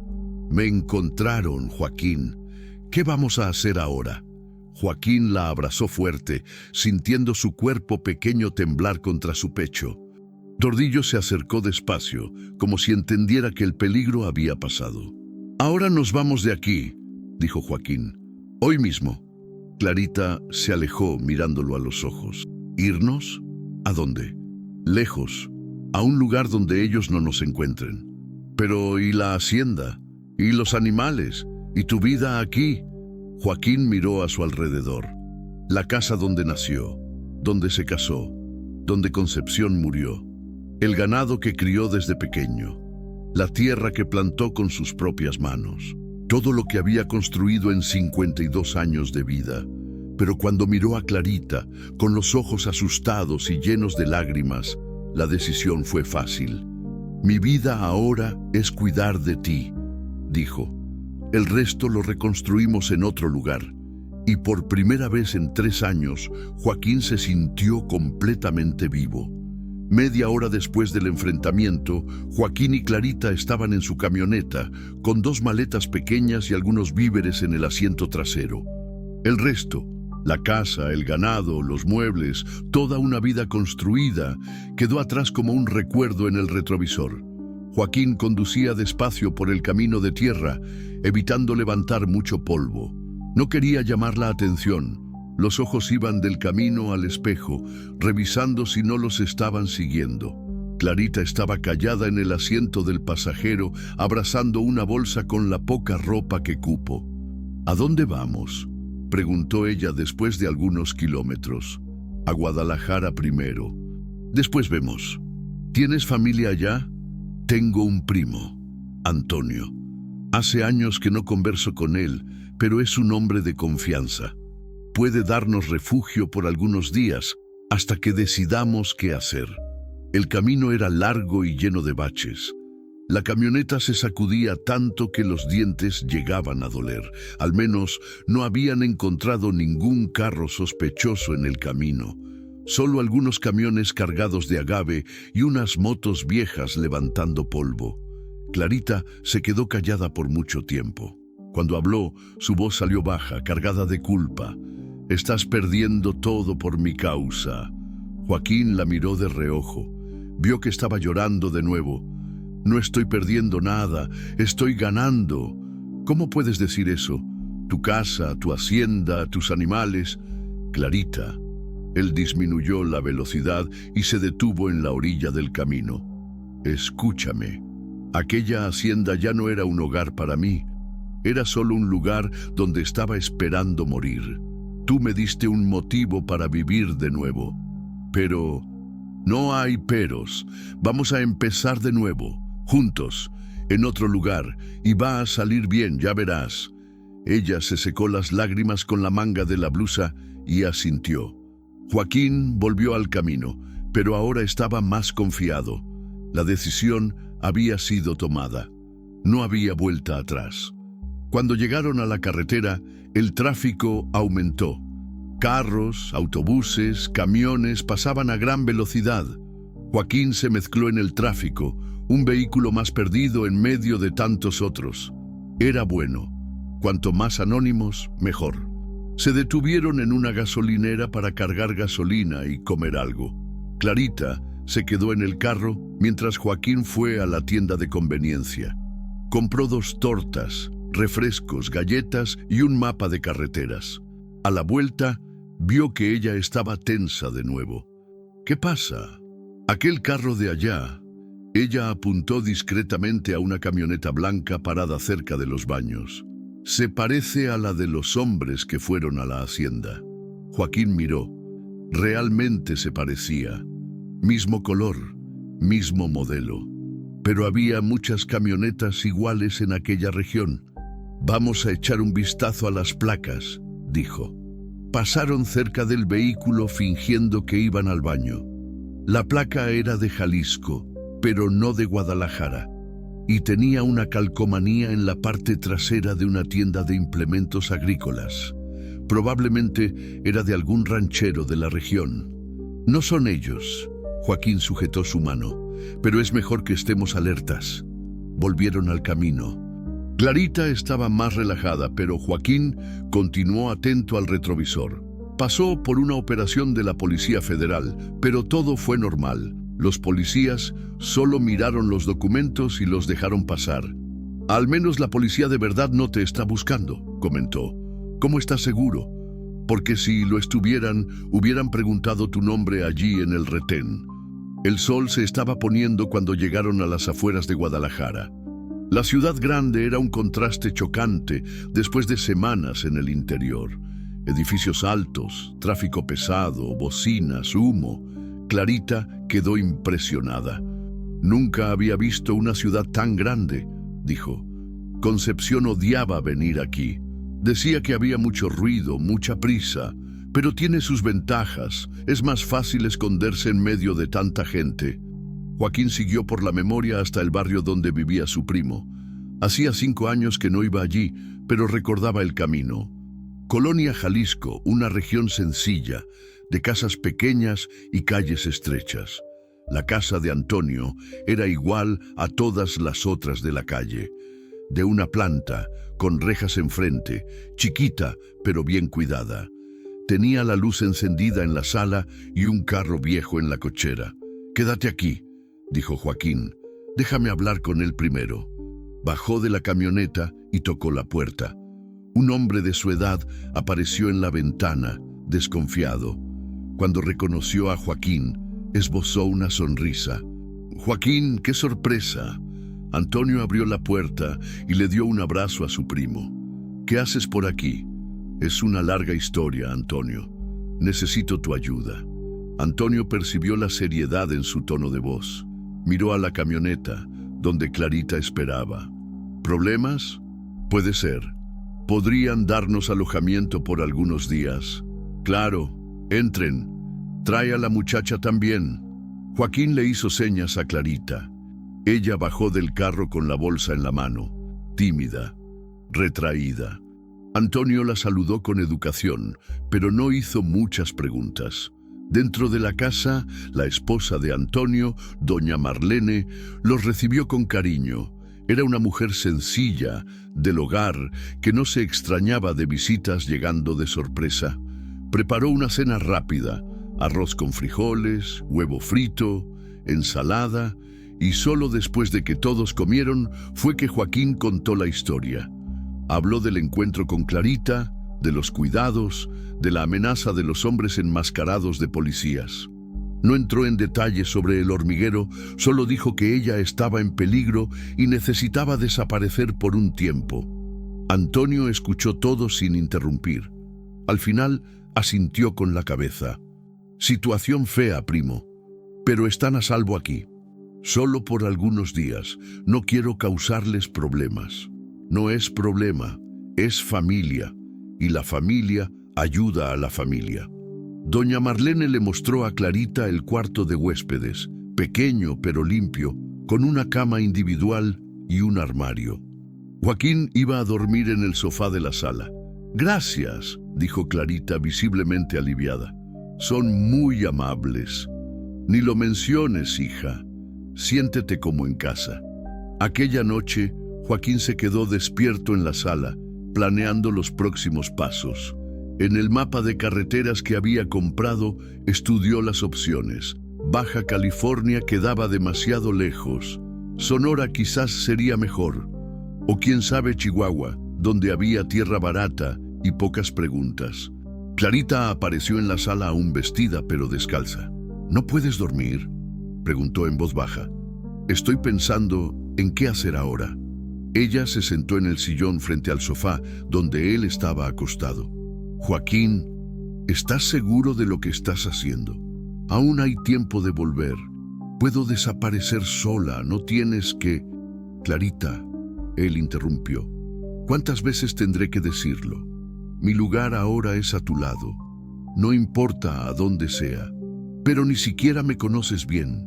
«Me encontraron, Joaquín. ¿Qué vamos a hacer ahora?». Joaquín la abrazó fuerte, sintiendo su cuerpo pequeño temblar contra su pecho. Tordillo se acercó despacio, como si entendiera que el peligro había pasado. «Ahora nos vamos de aquí», dijo Joaquín. «Hoy mismo». Clarita se alejó mirándolo a los ojos. «¿Irnos? ¿A dónde?» «Lejos, a un lugar donde ellos no nos encuentren». «Pero, ¿y la hacienda? ¿Y los animales? ¿Y tu vida aquí?». Joaquín miró a su alrededor. La casa donde nació, donde se casó, donde Concepción murió. El ganado que crió desde pequeño. La tierra que plantó con sus propias manos. Todo lo que había construido en 52 años de vida. Pero cuando miró a Clarita, con los ojos asustados y llenos de lágrimas, la decisión fue fácil. «Mi vida ahora es cuidar de ti», dijo. «El resto lo reconstruimos en otro lugar». Y por primera vez en 3 años, Joaquín se sintió completamente vivo. Media hora después del enfrentamiento, Joaquín y Clarita estaban en su camioneta, con 2 maletas pequeñas y algunos víveres en el asiento trasero. El resto, la casa, el ganado, los muebles, toda una vida construida, quedó atrás como un recuerdo en el retrovisor. Joaquín conducía despacio por el camino de tierra, evitando levantar mucho polvo. No quería llamar la atención. Los ojos iban del camino al espejo, revisando si no los estaban siguiendo. Clarita estaba callada en el asiento del pasajero, abrazando una bolsa con la poca ropa que cupo. «¿A dónde vamos?», preguntó ella después de algunos kilómetros. «A Guadalajara primero. Después vemos». «¿Tienes familia allá?». «Tengo un primo, Antonio. Hace años que no converso con él, pero es un hombre de confianza. Puede darnos refugio por algunos días hasta que decidamos qué hacer». El camino era largo y lleno de baches. La camioneta se sacudía tanto que los dientes llegaban a doler. Al menos no habían encontrado ningún carro sospechoso en el camino. Solo algunos camiones cargados de agave y unas motos viejas levantando polvo. Clarita se quedó callada por mucho tiempo. Cuando habló, su voz salió baja, cargada de culpa. «Estás perdiendo todo por mi causa». Joaquín la miró de reojo. Vio que estaba llorando de nuevo. «No estoy perdiendo nada, estoy ganando». «¿Cómo puedes decir eso? Tu casa, tu hacienda, tus animales». «Clarita, Él disminuyó la velocidad y se detuvo en la orilla del camino. Escúchame. Aquella hacienda ya no era un hogar para mí. Era solo un lugar donde estaba esperando morir. Tú me diste un motivo para vivir de nuevo. Pero no hay peros. Vamos a empezar de nuevo, juntos, en otro lugar, y va a salir bien, ya verás. Ella se secó las lágrimas con la manga de la blusa y asintió. Joaquín volvió al camino, pero ahora estaba más confiado. La decisión había sido tomada. No había vuelta atrás. Cuando llegaron a la carretera, el tráfico aumentó. Carros, autobuses, camiones pasaban a gran velocidad. Joaquín se mezcló en el tráfico, un vehículo más perdido en medio de tantos otros. Era bueno. Cuanto más anónimos, mejor. Se detuvieron en una gasolinera para cargar gasolina y comer algo. Clarita se quedó en el carro mientras Joaquín fue a la tienda de conveniencia. Compró 2 tortas, refrescos, galletas y un mapa de carreteras. A la vuelta, vio que ella estaba tensa de nuevo. ¿Qué pasa? Aquel carro de allá. Ella apuntó discretamente a una camioneta blanca parada cerca de los baños. Se parece a la de los hombres que fueron a la hacienda. Joaquín miró. Realmente se parecía. Mismo color, mismo modelo. Pero había muchas camionetas iguales en aquella región. Vamos a echar un vistazo a las placas, dijo. Pasaron cerca del vehículo fingiendo que iban al baño. La placa era de Jalisco, pero no de Guadalajara, y tenía una calcomanía en la parte trasera de una tienda de implementos agrícolas. Probablemente era de algún ranchero de la región. No son ellos. Joaquín sujetó su mano. Pero es mejor que estemos alertas. Volvieron al camino. Clarita estaba más relajada, pero Joaquín continuó atento al retrovisor. Pasó por una operación de la Policía Federal, pero todo fue normal. Los policías solo miraron los documentos y los dejaron pasar. Al menos la policía de verdad no te está buscando, comentó. ¿Cómo estás seguro? Porque si lo estuvieran, hubieran preguntado tu nombre allí en el retén. El sol se estaba poniendo cuando llegaron a las afueras de Guadalajara. La ciudad grande era un contraste chocante después de semanas en el interior. Edificios altos, tráfico pesado, bocinas, humo. Clarita quedó impresionada. Nunca había visto una ciudad tan grande, dijo. Concepción odiaba venir aquí. Decía que había mucho ruido, mucha prisa, pero tiene sus ventajas. Es más fácil esconderse en medio de tanta gente. Joaquín siguió por la memoria hasta el barrio donde vivía su primo. Hacía 5 años que no iba allí, pero recordaba el camino. Colonia Jalisco, una región sencilla, de casas pequeñas y calles estrechas. La casa de Antonio era igual a todas las otras de la calle. De una planta, con rejas enfrente, chiquita pero bien cuidada. Tenía la luz encendida en la sala y un carro viejo en la cochera. «Quédate aquí», dijo Joaquín. «Déjame hablar con él primero». Bajó de la camioneta y tocó la puerta. Un hombre de su edad apareció en la ventana, desconfiado. Cuando reconoció a Joaquín, esbozó una sonrisa. «Joaquín, qué sorpresa». Antonio abrió la puerta y le dio un abrazo a su primo. «¿Qué haces por aquí?» «Es una larga historia, Antonio. Necesito tu ayuda». Antonio percibió la seriedad en su tono de voz. Miró a la camioneta, donde Clarita esperaba. ¿Problemas? Puede ser. ¿Podrían darnos alojamiento por algunos días? Claro, entren. Trae a la muchacha también. Joaquín le hizo señas a Clarita. Ella bajó del carro con la bolsa en la mano, tímida, retraída. Antonio la saludó con educación, pero no hizo muchas preguntas. Dentro de la casa, la esposa de Antonio, doña Marlene, los recibió con cariño. Era una mujer sencilla, del hogar, que no se extrañaba de visitas llegando de sorpresa. Preparó una cena rápida, arroz con frijoles, huevo frito, ensalada, y solo después de que todos comieron fue que Joaquín contó la historia. Habló del encuentro con Clarita, de los cuidados, de la amenaza de los hombres enmascarados de policías. No entró en detalles sobre el hormiguero, solo dijo que ella estaba en peligro y necesitaba desaparecer por un tiempo. Antonio escuchó todo sin interrumpir. Al final, asintió con la cabeza. Situación fea, primo, pero están a salvo aquí. Solo por algunos días. No quiero causarles problemas. No es problema, es familia, y la familia ayuda a la familia. Doña Marlene le mostró a Clarita el cuarto de huéspedes, pequeño pero limpio, con una cama individual y un armario. Joaquín iba a dormir en el sofá de la sala. «Gracias», dijo Clarita visiblemente aliviada. «Son muy amables». «Ni lo menciones, hija. Siéntete como en casa». Aquella noche, Joaquín se quedó despierto en la sala, planeando los próximos pasos. En el mapa de carreteras que había comprado, estudió las opciones. Baja California quedaba demasiado lejos. Sonora quizás sería mejor. O quién sabe Chihuahua, donde había tierra barata y pocas preguntas. Clarita apareció en la sala aún vestida pero descalza. «¿No puedes dormir?», preguntó en voz baja. «Estoy pensando en qué hacer ahora». Ella se sentó en el sillón frente al sofá, donde él estaba acostado. «Joaquín, ¿estás seguro de lo que estás haciendo? Aún hay tiempo de volver. Puedo desaparecer sola, no tienes que...» «Clarita», él interrumpió. «¿Cuántas veces tendré que decirlo? Mi lugar ahora es a tu lado. No importa a dónde sea. Pero ni siquiera me conoces bien.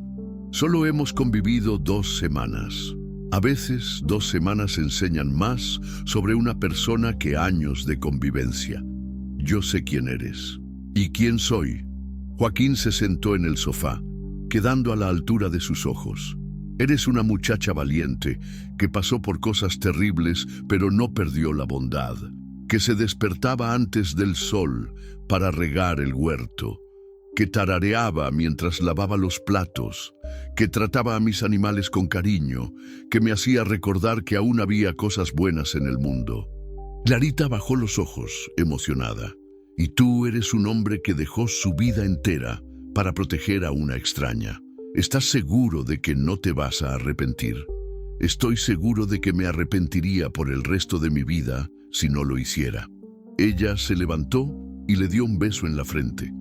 Solo hemos convivido 2 semanas. A veces 2 semanas enseñan más sobre una persona que años de convivencia. Yo sé quién eres. ¿Y quién soy?». Joaquín se sentó en el sofá, quedando a la altura de sus ojos. «Eres una muchacha valiente, que pasó por cosas terribles, pero no perdió la bondad, que se despertaba antes del sol para regar el huerto, que tarareaba mientras lavaba los platos, que trataba a mis animales con cariño, que me hacía recordar que aún había cosas buenas en el mundo». Clarita bajó los ojos, emocionada. «Y tú eres un hombre que dejó su vida entera para proteger a una extraña. ¿Estás seguro de que no te vas a arrepentir?». «Estoy seguro de que me arrepentiría por el resto de mi vida si no lo hiciera». Ella se levantó y le dio un beso en la frente.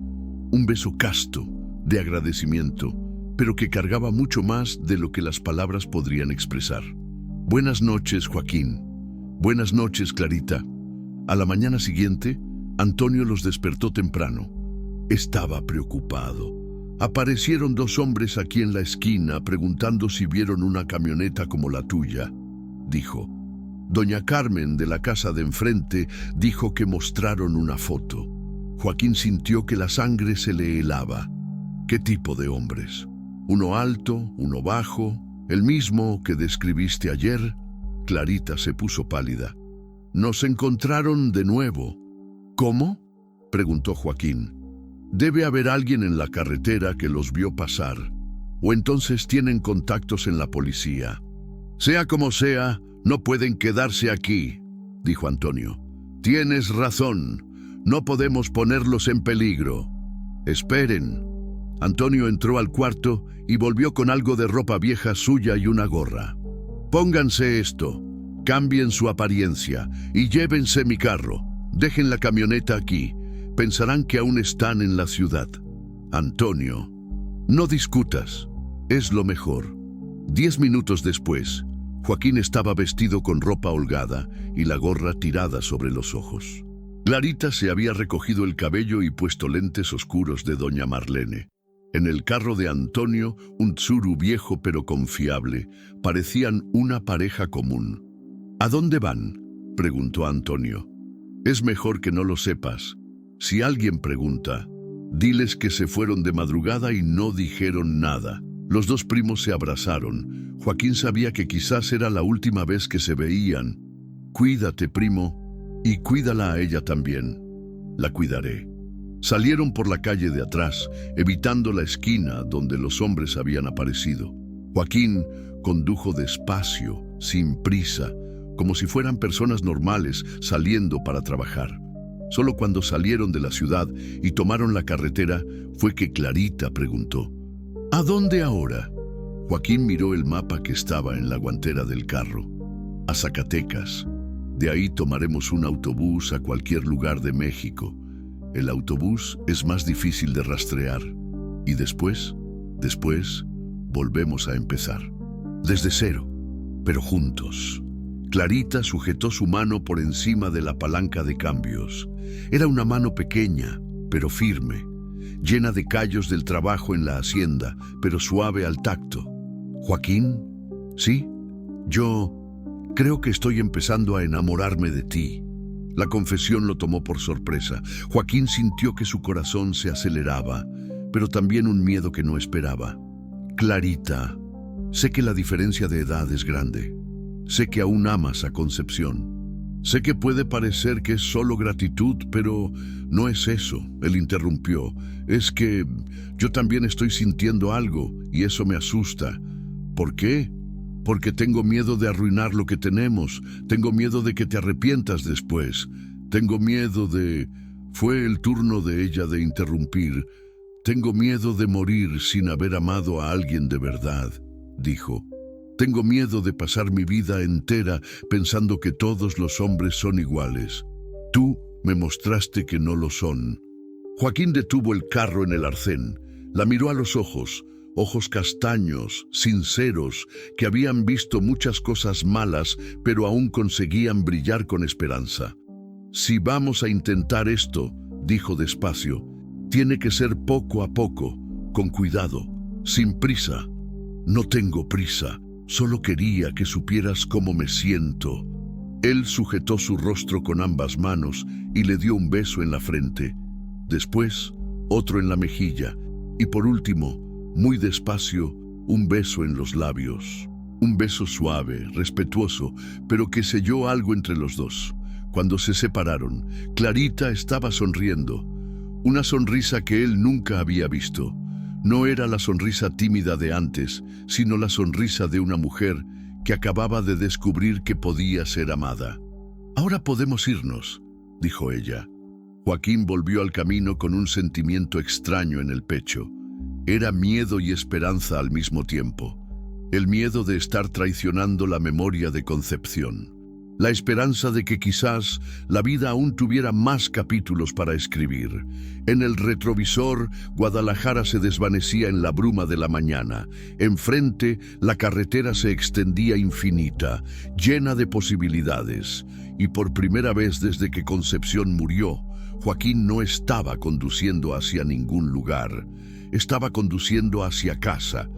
Un beso casto, de agradecimiento, pero que cargaba mucho más de lo que las palabras podrían expresar. «Buenas noches, Joaquín». «Buenas noches, Clarita». A la mañana siguiente, Antonio los despertó temprano. Estaba preocupado. «Aparecieron 2 hombres aquí en la esquina preguntando si vieron una camioneta como la tuya», dijo. «Doña Carmen, de la casa de enfrente, dijo que mostraron una foto». Joaquín sintió que la sangre se le helaba. «¿Qué tipo de hombres? ¿Uno alto, uno bajo, el mismo que describiste ayer?». Clarita se puso pálida. «Nos encontraron de nuevo». «¿Cómo?», preguntó Joaquín. «Debe haber alguien en la carretera que los vio pasar, o entonces tienen contactos en la policía». «Sea como sea, no pueden quedarse aquí», dijo Antonio. «Tienes razón, no podemos ponerlos en peligro». «Esperen». Antonio entró al cuarto y volvió con algo de ropa vieja suya y una gorra. «Pónganse esto, cambien su apariencia y llévense mi carro. Dejen la camioneta aquí. Pensarán que aún están en la ciudad». «Antonio, no discutas. Es lo mejor». 10 minutos después, Joaquín estaba vestido con ropa holgada y la gorra tirada sobre los ojos. Clarita se había recogido el cabello y puesto lentes oscuros de doña Marlene. En el carro de Antonio, un Tsuru viejo pero confiable, parecían una pareja común. «¿A dónde van?», preguntó Antonio. «Es mejor que no lo sepas. Si alguien pregunta, diles que se fueron de madrugada y no dijeron nada». Los 2 primos se abrazaron. Joaquín sabía que quizás era la última vez que se veían. «Cuídate, primo, y cuídala a ella también». «La cuidaré». Salieron por la calle de atrás, evitando la esquina donde los hombres habían aparecido. Joaquín condujo despacio, sin prisa, como si fueran personas normales saliendo para trabajar. Solo cuando salieron de la ciudad y tomaron la carretera fue que Clarita preguntó: ¿A dónde ahora? Joaquín miró el mapa que estaba en la guantera del carro. A Zacatecas. De ahí tomaremos un autobús a cualquier lugar de México. El autobús es más difícil de rastrear. Y después, volvemos a empezar. Desde cero, pero juntos. Clarita sujetó su mano por encima de la palanca de cambios. Era una mano pequeña, pero firme, llena de callos del trabajo en la hacienda, pero suave al tacto. Joaquín, ¿sí? Yo creo que estoy empezando a enamorarme de ti. La confesión lo tomó por sorpresa. Joaquín sintió que su corazón se aceleraba, pero también un miedo que no esperaba. Clarita, sé que la diferencia de edad es grande. Sé que aún amas a Concepción. Sé que puede parecer que es solo gratitud, pero no es eso, él interrumpió. Es que yo también estoy sintiendo algo y eso me asusta. ¿Por qué? Porque tengo miedo de arruinar lo que tenemos. Tengo miedo de que te arrepientas después. Tengo miedo de... Fue el turno de ella de interrumpir. Tengo miedo de morir sin haber amado a alguien de verdad, dijo. Tengo miedo de pasar mi vida entera pensando que todos los hombres son iguales. Tú me mostraste que no lo son. Joaquín detuvo el carro en el arcén. La miró a los ojos castaños, sinceros, que habían visto muchas cosas malas, pero aún conseguían brillar con esperanza. Si vamos a intentar esto, dijo despacio, tiene que ser poco a poco, con cuidado, sin prisa. No tengo prisa. Solo quería que supieras cómo me siento. Él sujetó su rostro con ambas manos y le dio un beso en la frente. Después, otro en la mejilla. Y por último, muy despacio, un beso en los labios. Un beso suave, respetuoso, pero que selló algo entre los dos. Cuando se separaron, Clarita estaba sonriendo. Una sonrisa que él nunca había visto. No era la sonrisa tímida de antes, sino la sonrisa de una mujer que acababa de descubrir que podía ser amada. Ahora podemos irnos, dijo ella. Joaquín volvió al camino con un sentimiento extraño en el pecho. Era miedo y esperanza al mismo tiempo. El miedo de estar traicionando la memoria de Concepción. La esperanza de que quizás la vida aún tuviera más capítulos para escribir. En el retrovisor, Guadalajara se desvanecía en la bruma de la mañana. Enfrente, la carretera se extendía infinita, llena de posibilidades. Y por primera vez desde que Concepción murió, Joaquín no estaba conduciendo hacia ningún lugar. Estaba conduciendo hacia casa.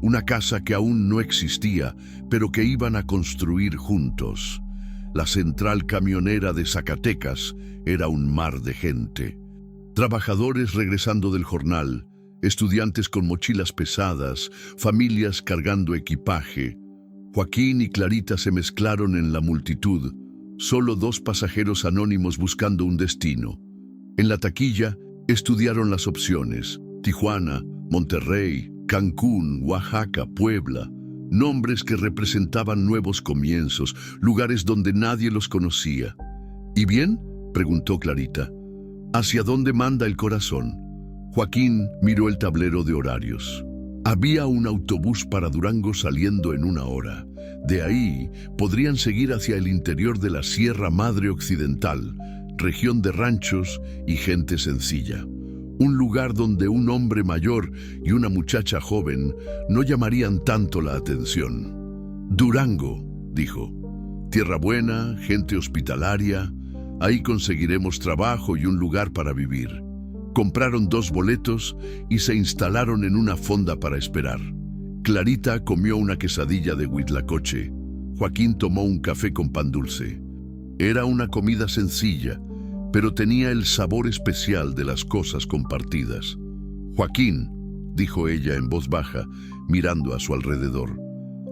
Una casa que aún no existía, pero que iban a construir juntos. La central camionera de Zacatecas era un mar de gente. Trabajadores regresando del jornal, estudiantes con mochilas pesadas, familias cargando equipaje. Joaquín y Clarita se mezclaron en la multitud, solo dos pasajeros anónimos buscando un destino. En la taquilla estudiaron las opciones: Tijuana, Monterrey, Cancún, Oaxaca, Puebla. Nombres que representaban nuevos comienzos, lugares donde nadie los conocía. ¿Y bien?, preguntó Clarita. ¿Hacia dónde manda el corazón? Joaquín miró el tablero de horarios. Había un autobús para Durango saliendo en 1 hora. De ahí podrían seguir hacia el interior de la Sierra Madre Occidental, región de ranchos y gente sencilla. Un lugar donde un hombre mayor y una muchacha joven no llamarían tanto la atención. Durango, dijo. Tierra buena, gente hospitalaria. Ahí conseguiremos trabajo y un lugar para vivir. Compraron 2 boletos y se instalaron en una fonda para esperar. Clarita comió una quesadilla de huitlacoche. Joaquín tomó un café con pan dulce. Era una comida sencilla, pero tenía el sabor especial de las cosas compartidas. Joaquín, dijo ella en voz baja, mirando a su alrededor.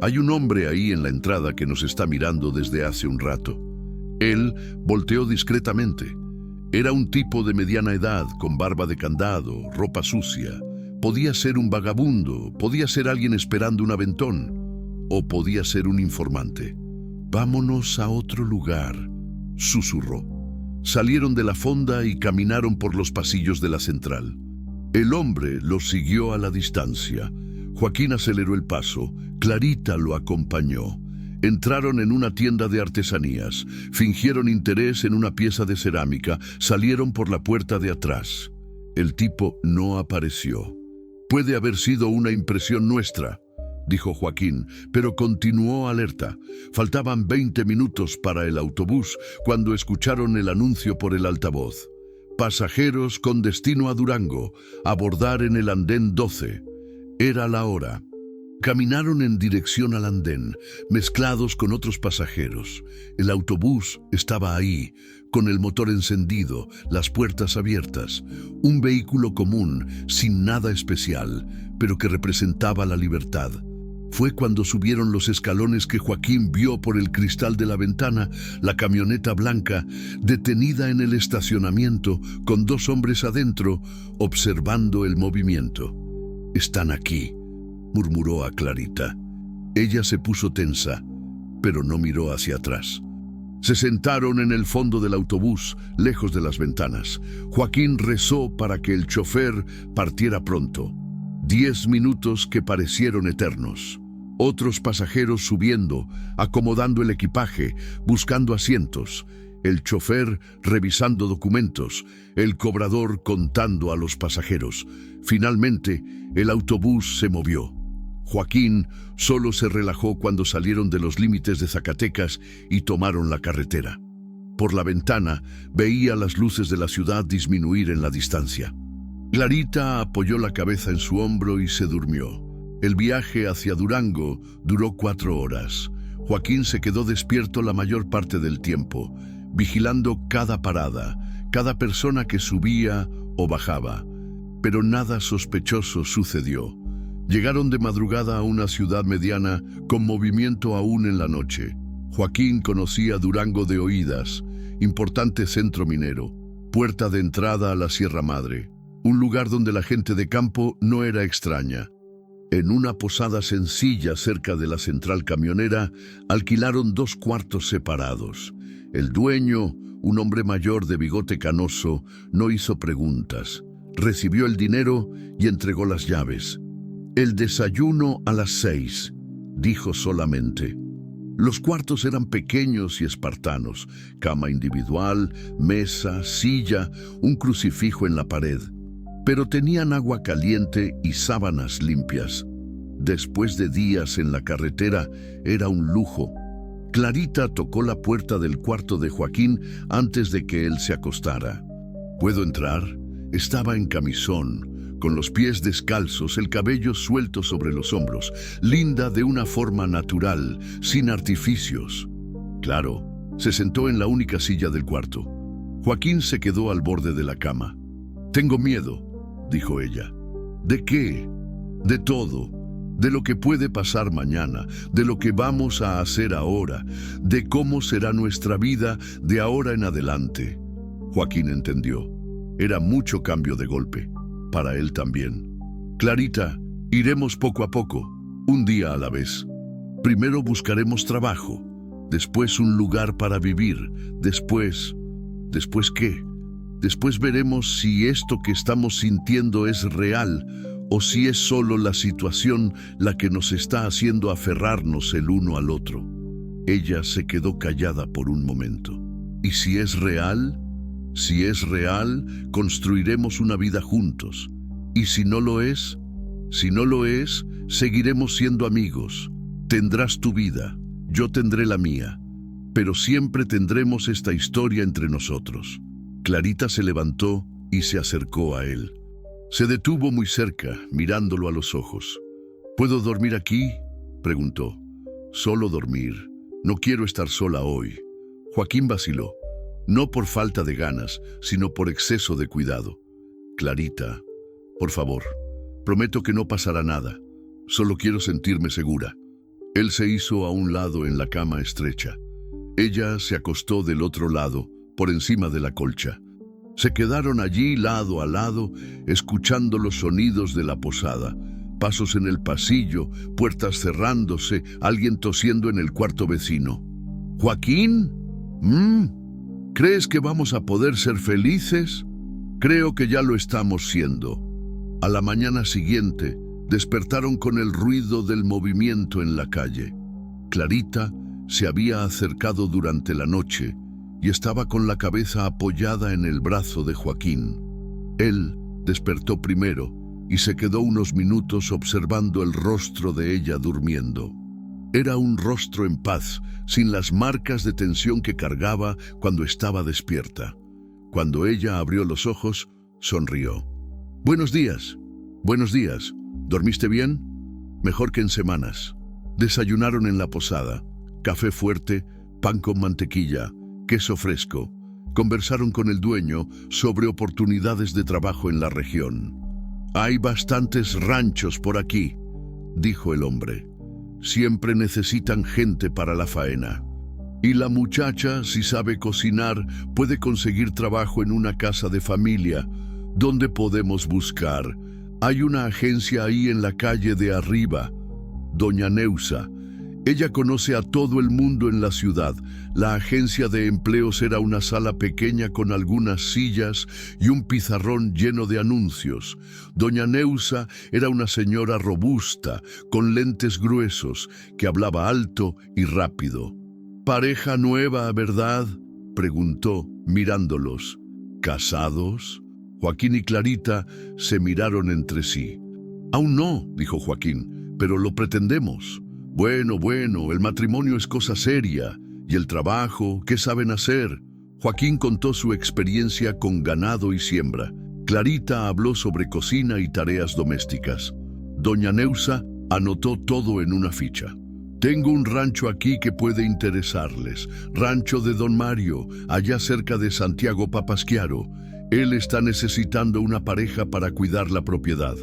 Hay un hombre ahí en la entrada que nos está mirando desde hace un rato. Él volteó discretamente. Era un tipo de mediana edad, con barba de candado, ropa sucia. Podía ser un vagabundo, podía ser alguien esperando un aventón, o podía ser un informante. Vámonos a otro lugar, susurró. Salieron de la fonda y caminaron por los pasillos de la central. El hombre los siguió a la distancia. Joaquín aceleró el paso. Clarita lo acompañó. Entraron en una tienda de artesanías. Fingieron interés en una pieza de cerámica. Salieron por la puerta de atrás. El tipo no apareció. «Puede haber sido una impresión nuestra», dijo Joaquín, pero continuó alerta. Faltaban 20 minutos para el autobús cuando escucharon el anuncio por el altavoz. «Pasajeros con destino a Durango, abordar en el andén 12». Era la hora. Caminaron en dirección al andén, mezclados con otros pasajeros. El autobús estaba ahí, con el motor encendido, las puertas abiertas. Un vehículo común, sin nada especial, pero que representaba la libertad. Fue cuando subieron los escalones que Joaquín vio por el cristal de la ventana la camioneta blanca detenida en el estacionamiento con 2 hombres adentro observando el movimiento. «Están aquí», murmuró a Clarita. Ella se puso tensa, pero no miró hacia atrás. Se sentaron en el fondo del autobús, lejos de las ventanas. Joaquín rezó para que el chofer partiera pronto. 10 minutos que parecieron eternos. Otros pasajeros subiendo, acomodando el equipaje, buscando asientos. El chofer revisando documentos, el cobrador contando a los pasajeros. Finalmente, el autobús se movió. Joaquín solo se relajó cuando salieron de los límites de Zacatecas y tomaron la carretera. Por la ventana veía las luces de la ciudad disminuir en la distancia. Clarita apoyó la cabeza en su hombro y se durmió. El viaje hacia Durango duró 4 horas. Joaquín se quedó despierto la mayor parte del tiempo, vigilando cada parada, cada persona que subía o bajaba. Pero nada sospechoso sucedió. Llegaron de madrugada a una ciudad mediana con movimiento aún en la noche. Joaquín conocía Durango de oídas, importante centro minero, puerta de entrada a la Sierra Madre, un lugar donde la gente de campo no era extraña. En una posada sencilla cerca de la central camionera, alquilaron 2 cuartos separados. El dueño, un hombre mayor de bigote canoso, no hizo preguntas. Recibió el dinero y entregó las llaves. «El desayuno a las 6», dijo solamente. Los cuartos eran pequeños y espartanos, cama individual, mesa, silla, un crucifijo en la pared. Pero tenían agua caliente y sábanas limpias. Después de días en la carretera, era un lujo. Clarita tocó la puerta del cuarto de Joaquín antes de que él se acostara. «¿Puedo entrar?». Estaba en camisón, con los pies descalzos, el cabello suelto sobre los hombros, linda de una forma natural, sin artificios. Claro, se sentó en la única silla del cuarto. Joaquín se quedó al borde de la cama. «Tengo miedo», dijo ella. «¿De qué?». «De todo. De lo que puede pasar mañana, de lo que vamos a hacer ahora, de cómo será nuestra vida de ahora en adelante». Joaquín entendió. Era mucho cambio de golpe. Para él también. «Clarita, iremos poco a poco, un día a la vez. Primero buscaremos trabajo, después un lugar para vivir, después... ¿Después qué? Después veremos si esto que estamos sintiendo es real o si es solo la situación la que nos está haciendo aferrarnos el uno al otro». Ella se quedó callada por un momento. «¿Y si es real? Si es real, construiremos una vida juntos. ¿Y si no lo es? Si no lo es, seguiremos siendo amigos. Tendrás tu vida, yo tendré la mía. Pero siempre tendremos esta historia entre nosotros». Clarita se levantó y se acercó a él. Se detuvo muy cerca, mirándolo a los ojos. «¿Puedo dormir aquí?», preguntó. «Solo dormir. No quiero estar sola hoy». Joaquín vaciló. No por falta de ganas, sino por exceso de cuidado. «Clarita, por favor, prometo que no pasará nada. Solo quiero sentirme segura». Él se hizo a un lado en la cama estrecha. Ella se acostó del otro lado, por encima de la colcha. Se quedaron allí lado a lado, escuchando los sonidos de la posada. Pasos en el pasillo, puertas cerrándose, alguien tosiendo en el cuarto vecino. «¿Joaquín? ¿Crees que vamos a poder ser felices? Creo que ya lo estamos siendo. A la mañana siguiente, despertaron con el ruido del movimiento en la calle. Clarita se había acercado durante la noche y estaba con la cabeza apoyada en el brazo de Joaquín. Él despertó primero y se quedó unos minutos observando el rostro de ella durmiendo. Era un rostro en paz, sin las marcas de tensión que cargaba cuando estaba despierta. Cuando ella abrió los ojos, sonrió. «Buenos días. Buenos días. ¿Dormiste bien?» «Mejor que en semanas». Desayunaron en la posada. Café fuerte, pan con mantequilla, queso fresco. Conversaron con el dueño sobre oportunidades de trabajo en la región. «Hay bastantes ranchos por aquí», dijo el hombre. «Siempre necesitan gente para la faena. Y la muchacha, si sabe cocinar, puede conseguir trabajo en una casa de familia. ¿Dónde podemos buscar? Hay una agencia ahí en la calle de arriba. Doña Neusa. Ella conoce a todo el mundo en la ciudad. La agencia de empleos era una sala pequeña con algunas sillas y un pizarrón lleno de anuncios. Doña Neusa era una señora robusta, con lentes gruesos, que hablaba alto y rápido. «Pareja nueva, ¿verdad?», preguntó, mirándolos. «¿Casados?». Joaquín y Clarita se miraron entre sí. «Aún no», dijo Joaquín, «pero lo pretendemos». Bueno, el matrimonio es cosa seria. ¿Y el trabajo? ¿Qué saben hacer? Joaquín contó su experiencia con ganado y siembra. Clarita habló sobre cocina y tareas domésticas. Doña Neusa anotó todo en una ficha. «Tengo un rancho aquí que puede interesarles. Rancho de Don Mario, allá cerca de Santiago Papasquiaro. Él está necesitando una pareja para cuidar la propiedad.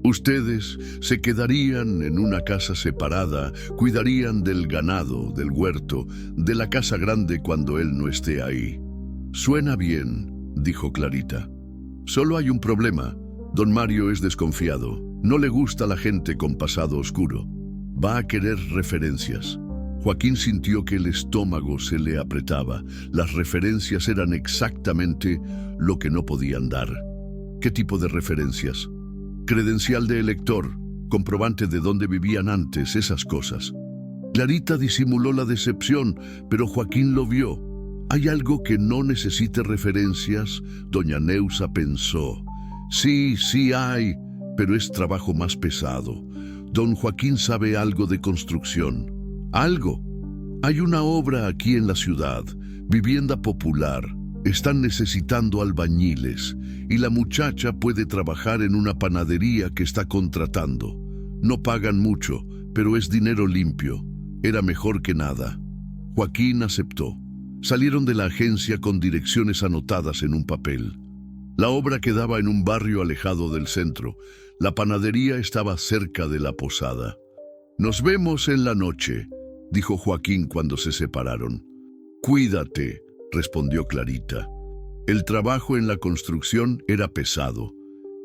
Ustedes se quedarían en una casa separada, cuidarían del ganado, del huerto, de la casa grande cuando él no esté ahí». «Suena bien», dijo Clarita. «Solo hay un problema. Don Mario es desconfiado. No le gusta la gente con pasado oscuro. Va a querer referencias». Joaquín sintió que el estómago se le apretaba. Las referencias eran exactamente lo que no podían dar. ¿Qué tipo de referencias? Credencial de elector, comprobante de dónde vivían antes, esas cosas. Clarita disimuló la decepción, pero Joaquín lo vio. «¿Hay algo que no necesite referencias?», doña Neusa pensó. Sí hay, pero es trabajo más pesado. Don Joaquín sabe algo de construcción». «¿Algo?» «Hay una obra aquí en la ciudad, vivienda popular. Están necesitando albañiles y la muchacha puede trabajar en una panadería que está contratando. No pagan mucho, pero es dinero limpio. Era mejor que nada». Joaquín aceptó. Salieron de la agencia con direcciones anotadas en un papel. La obra quedaba en un barrio alejado del centro. La panadería estaba cerca de la posada. «Nos vemos en la noche», dijo Joaquín cuando se separaron. «Cuídate», respondió Clarita. El trabajo en la construcción era pesado.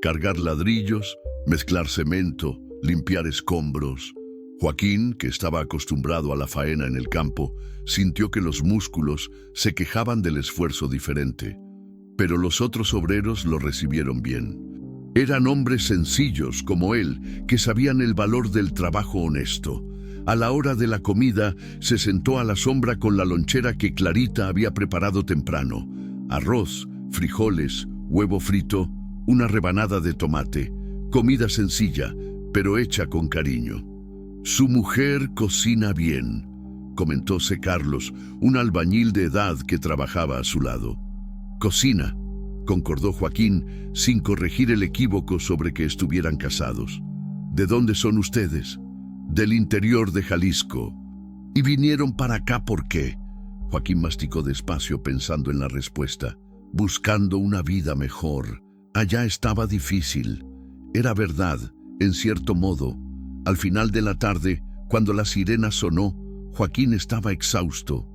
Cargar ladrillos, mezclar cemento, limpiar escombros. Joaquín, que estaba acostumbrado a la faena en el campo, sintió que los músculos se quejaban del esfuerzo diferente. Pero los otros obreros lo recibieron bien. Eran hombres sencillos como él, que sabían el valor del trabajo honesto. A la hora de la comida, se sentó a la sombra con la lonchera que Clarita había preparado temprano. Arroz, frijoles, huevo frito, una rebanada de tomate. Comida sencilla, pero hecha con cariño. «Su mujer cocina bien», comentó C. Carlos, un albañil de edad que trabajaba a su lado. «Cocina», concordó Joaquín, sin corregir el equívoco sobre que estuvieran casados. «¿De dónde son ustedes?» «Del interior de Jalisco». «¿Y vinieron para acá por qué?» Joaquín masticó despacio pensando en la respuesta. «Buscando una vida mejor. Allá estaba difícil». Era verdad, en cierto modo. Al final de la tarde, cuando la sirena sonó, Joaquín estaba exhausto.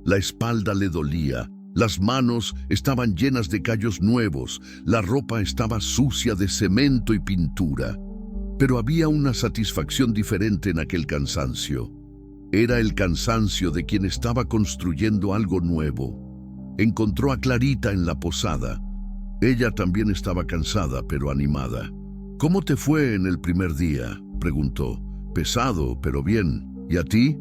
La espalda le dolía, las manos estaban llenas de callos nuevos, la ropa estaba sucia de cemento y pintura. Pero había una satisfacción diferente en aquel cansancio. Era el cansancio de quien estaba construyendo algo nuevo. encontró a Clarita en la posada. Ella también estaba cansada, pero animada. «¿Cómo te fue en el primer día?», preguntó. «Pesado, pero bien. ¿Y a ti?».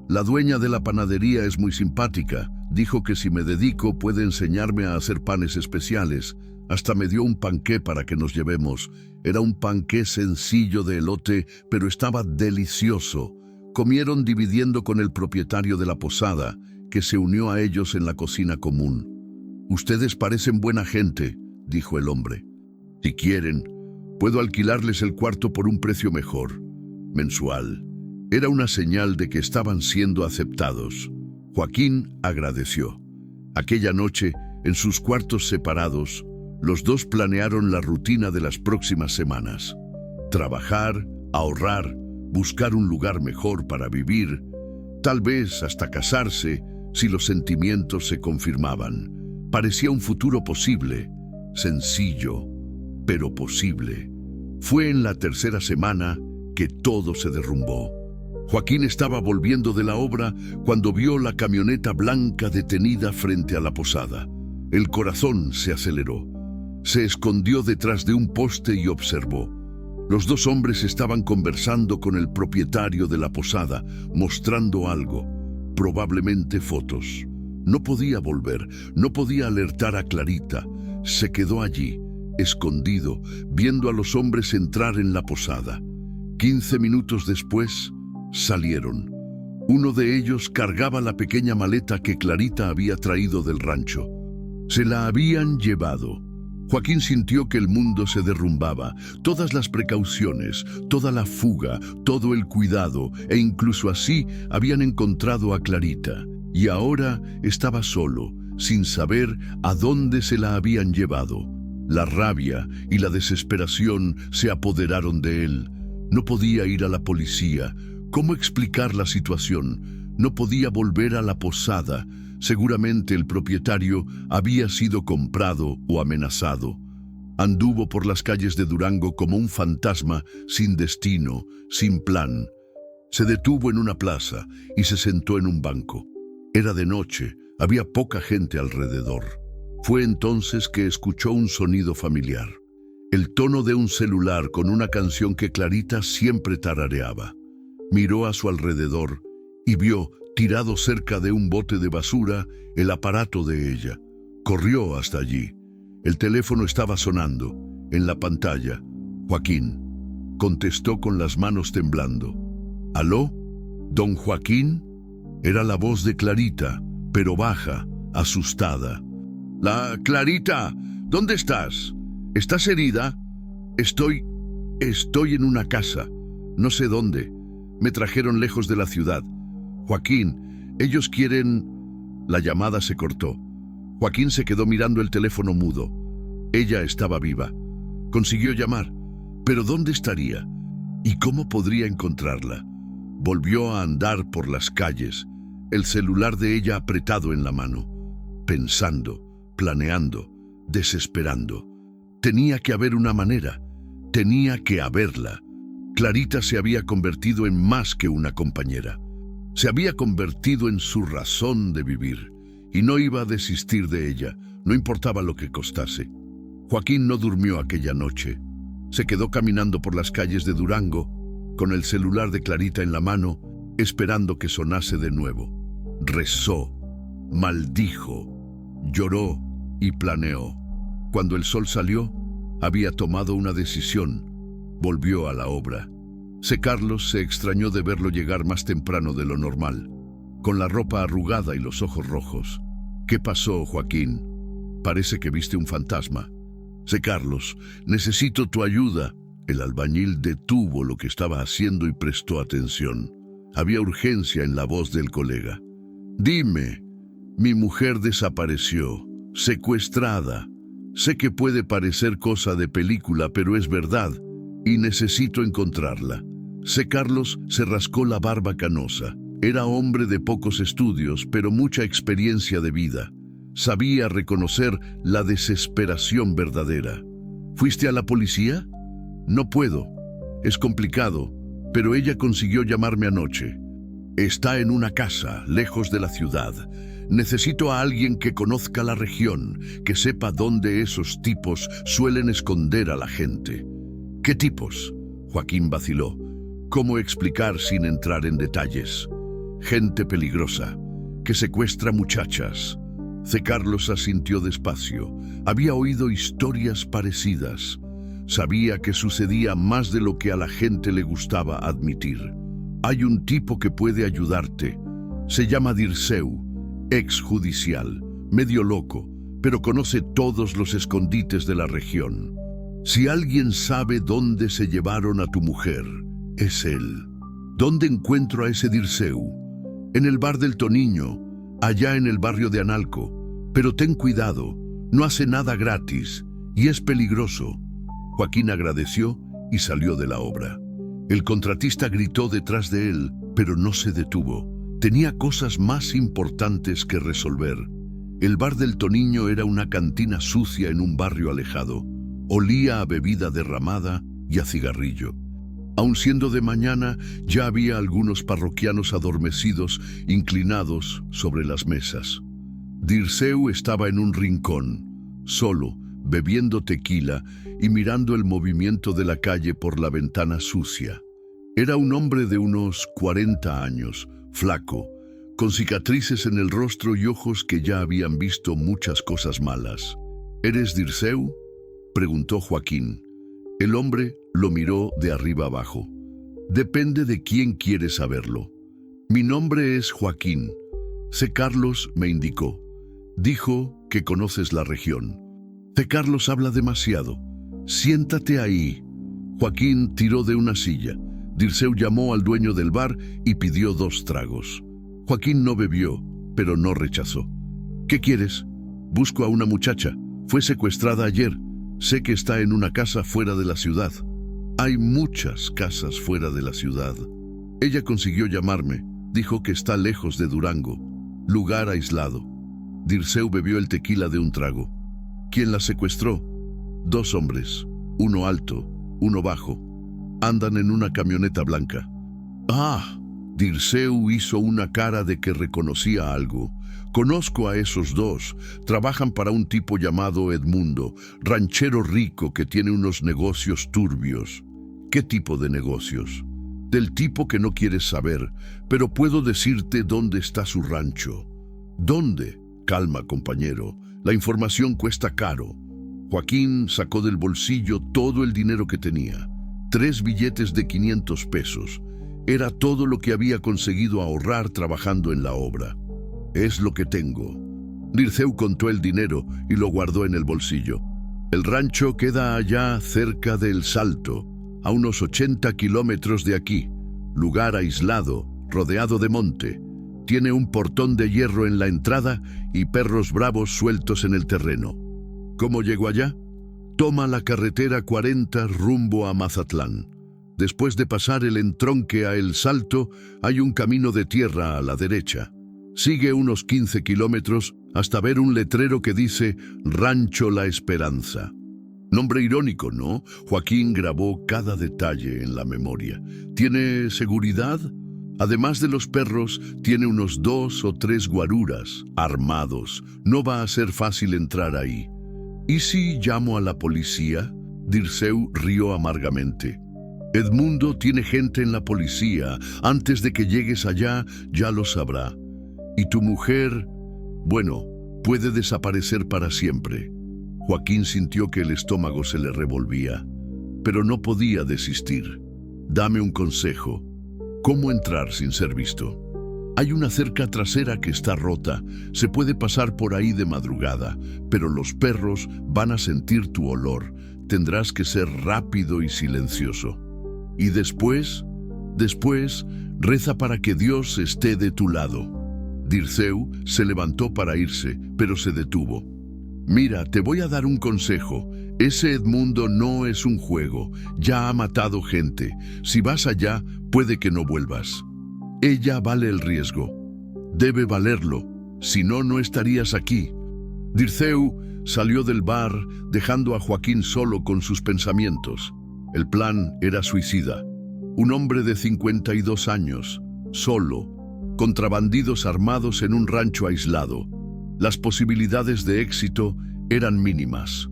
«La dueña de la panadería es muy simpática. Dijo que si me dedico puede enseñarme a hacer panes especiales. Hasta me dio un panqué para que nos llevemos. Era un panqué sencillo de elote, pero estaba delicioso». Comieron dividiendo con el propietario de la posada, que se unió a ellos en la cocina común. «Ustedes parecen buena gente», dijo el hombre. «Si quieren, puedo alquilarles el cuarto por un precio mejor, mensual». Era una señal de que estaban siendo aceptados. Joaquín agradeció. Aquella noche, en sus cuartos separados, los dos planearon la rutina de las próximas semanas. Trabajar, ahorrar, buscar un lugar mejor para vivir, tal vez hasta casarse si los sentimientos se confirmaban. Parecía un futuro posible, sencillo, pero posible. Fue en la tercera semana que todo se derrumbó. Joaquín estaba volviendo de la obra cuando vio la camioneta blanca detenida frente a la posada. El corazón se aceleró. Se escondió detrás de un poste y observó. Los dos hombres estaban conversando con el propietario de la posada, mostrando algo, probablemente fotos. No podía volver, no podía alertar a Clarita. Se quedó allí, escondido, viendo a los hombres entrar en la posada. 15 minutos después, salieron. Uno de ellos cargaba la pequeña maleta que Clarita había traído del rancho. Se la habían llevado. Joaquín sintió que el mundo se derrumbaba. Todas las precauciones, toda la fuga, todo el cuidado, e incluso así habían encontrado a Clarita. Y ahora estaba solo, sin saber a dónde se la habían llevado. La rabia y la desesperación se apoderaron de él. No podía ir a la policía. ¿Cómo explicar la situación? No podía volver a la posada. Seguramente el propietario había sido comprado o amenazado. Anduvo por las calles de Durango como un fantasma, sin destino, sin plan. Se detuvo en una plaza y se sentó en un banco. Era de noche, había poca gente alrededor. Fue entonces que escuchó un sonido familiar. El tono de un celular con una canción que Clarita siempre tarareaba. Miró a su alrededor y vio, tirado cerca de un bote de basura, el aparato de ella. Corrió hasta allí. El teléfono estaba sonando. En la pantalla, Joaquín contestó con las manos temblando. ¿Aló? ¿Don Joaquín? Era la voz de Clarita, pero baja, asustada. Clarita, ¿dónde estás? ¿Estás herida? Estoy en una casa. No sé dónde. Me trajeron lejos de la ciudad. Joaquín, ellos quieren... La llamada se cortó. Joaquín se quedó mirando el teléfono mudo. Ella estaba viva. Consiguió llamar. ¿Pero dónde estaría? ¿Y cómo podría encontrarla? Volvió a andar por las calles, el celular de ella apretado en la mano, pensando, planeando, desesperando. Tenía que haber una manera. Tenía que haberla. Clarita se había convertido en más que una compañera. Se había convertido en su razón de vivir, y no iba a desistir de ella, no importaba lo que costase. Joaquín no durmió aquella noche. Se quedó caminando por las calles de Durango, con el celular de Clarita en la mano, esperando que sonase de nuevo. Rezó, maldijo, lloró y planeó. Cuando el sol salió, había tomado una decisión. Volvió a la obra. Carlos se extrañó de verlo llegar más temprano de lo normal, con la ropa arrugada y los ojos rojos. ¿Qué pasó, Joaquín? Parece que viste un fantasma. Carlos, necesito tu ayuda. El albañil detuvo lo que estaba haciendo y prestó atención. Había urgencia en la voz del colega. Dime, mi mujer desapareció, secuestrada. Sé que puede parecer cosa de película, pero es verdad, y necesito encontrarla. Carlos se rascó la barba canosa. Era hombre de pocos estudios, pero mucha experiencia de vida. Sabía reconocer la desesperación verdadera. ¿Fuiste a la policía? No puedo. Es complicado, pero ella consiguió llamarme anoche. Está en una casa, lejos de la ciudad. Necesito a alguien que conozca la región, que sepa dónde esos tipos suelen esconder a la gente. ¿Qué tipos? Joaquín vaciló. ¿Cómo explicar sin entrar en detalles? Gente peligrosa, que secuestra muchachas. C. Carlos asintió despacio. Había oído historias parecidas. Sabía que sucedía más de lo que a la gente le gustaba admitir. Hay un tipo que puede ayudarte. Se llama Dirceu, exjudicial, medio loco, pero conoce todos los escondites de la región. Si alguien sabe dónde se llevaron a tu mujer, es él. ¿Dónde encuentro a ese Dirceu? En el bar del Toniño, allá en el barrio de Analco. Pero ten cuidado, no hace nada gratis y es peligroso. Joaquín agradeció y salió de la obra. El contratista gritó detrás de él, pero no se detuvo. Tenía cosas más importantes que resolver. El bar del Toniño era una cantina sucia en un barrio alejado. Olía a bebida derramada y a cigarrillo. Aun siendo de mañana, ya había algunos parroquianos adormecidos, inclinados sobre las mesas. Dirceu estaba en un rincón, solo, bebiendo tequila y mirando el movimiento de la calle por la ventana sucia. Era un hombre de unos 40 años, flaco, con cicatrices en el rostro y ojos que ya habían visto muchas cosas malas. ¿Eres Dirceu?, preguntó Joaquín. El hombre lo miró de arriba abajo. Depende de quién quiere saberlo. Mi nombre es Joaquín. C. Carlos me indicó. Dijo que conoces la región. C. Carlos habla demasiado. Siéntate ahí. Joaquín tiró de una silla. Dirceu llamó al dueño del bar y pidió 2 tragos. Joaquín no bebió, pero no rechazó. ¿Qué quieres? Busco a una muchacha. Fue secuestrada ayer. Sé que está en una casa fuera de la ciudad. Hay muchas casas fuera de la ciudad. Ella consiguió llamarme. Dijo que está lejos de Durango. Lugar aislado. Dirceu bebió el tequila de un trago. ¿Quién la secuestró? 2 hombres. Uno alto, uno bajo. Andan en una camioneta blanca. ¡Ah! Dirceu hizo una cara de que reconocía algo. Conozco a esos 2. Trabajan para un tipo llamado Edmundo, ranchero rico que tiene unos negocios turbios. ¿Qué tipo de negocios? Del tipo que no quieres saber, pero puedo decirte dónde está su rancho. ¿Dónde? Calma, compañero. La información cuesta caro. Joaquín sacó del bolsillo todo el dinero que tenía. 3 billetes de 500 pesos. Era todo lo que había conseguido ahorrar trabajando en la obra. Es lo que tengo. Dirceu contó el dinero y lo guardó en el bolsillo. El rancho queda allá cerca del Salto, a unos 80 kilómetros de aquí. Lugar aislado, rodeado de monte. Tiene un portón de hierro en la entrada y perros bravos sueltos en el terreno. ¿Cómo llego allá? Toma la carretera 40 rumbo a Mazatlán. Después de pasar el entronque a El Salto, hay un camino de tierra a la derecha. Sigue unos 15 kilómetros hasta ver un letrero que dice Rancho La Esperanza. Nombre irónico, ¿no? Joaquín grabó cada detalle en la memoria. ¿Tiene seguridad? Además de los perros, tiene unos 2 o 3 guaruras, armados. No va a ser fácil entrar ahí. ¿Y si llamo a la policía? Dirceu rió amargamente. Edmundo tiene gente en la policía. Antes de que llegues allá, ya lo sabrá. ¿Y tu mujer? Bueno, puede desaparecer para siempre. Joaquín sintió que el estómago se le revolvía, pero no podía desistir. Dame un consejo. ¿Cómo entrar sin ser visto? Hay una cerca trasera que está rota. Se puede pasar por ahí de madrugada, pero los perros van a sentir tu olor. Tendrás que ser rápido y silencioso. Y después, reza para que Dios esté de tu lado. Dirceu se levantó para irse, pero se detuvo. Mira, te voy a dar un consejo. Ese Edmundo no es un juego. Ya ha matado gente. Si vas allá, puede que no vuelvas. Ella vale el riesgo. Debe valerlo. Si no, no estarías aquí. Dirceu salió del bar, dejando a Joaquín solo con sus pensamientos. El plan era suicida. Un hombre de 52 años, solo, contra bandidos armados en un rancho aislado. Las posibilidades de éxito eran mínimas,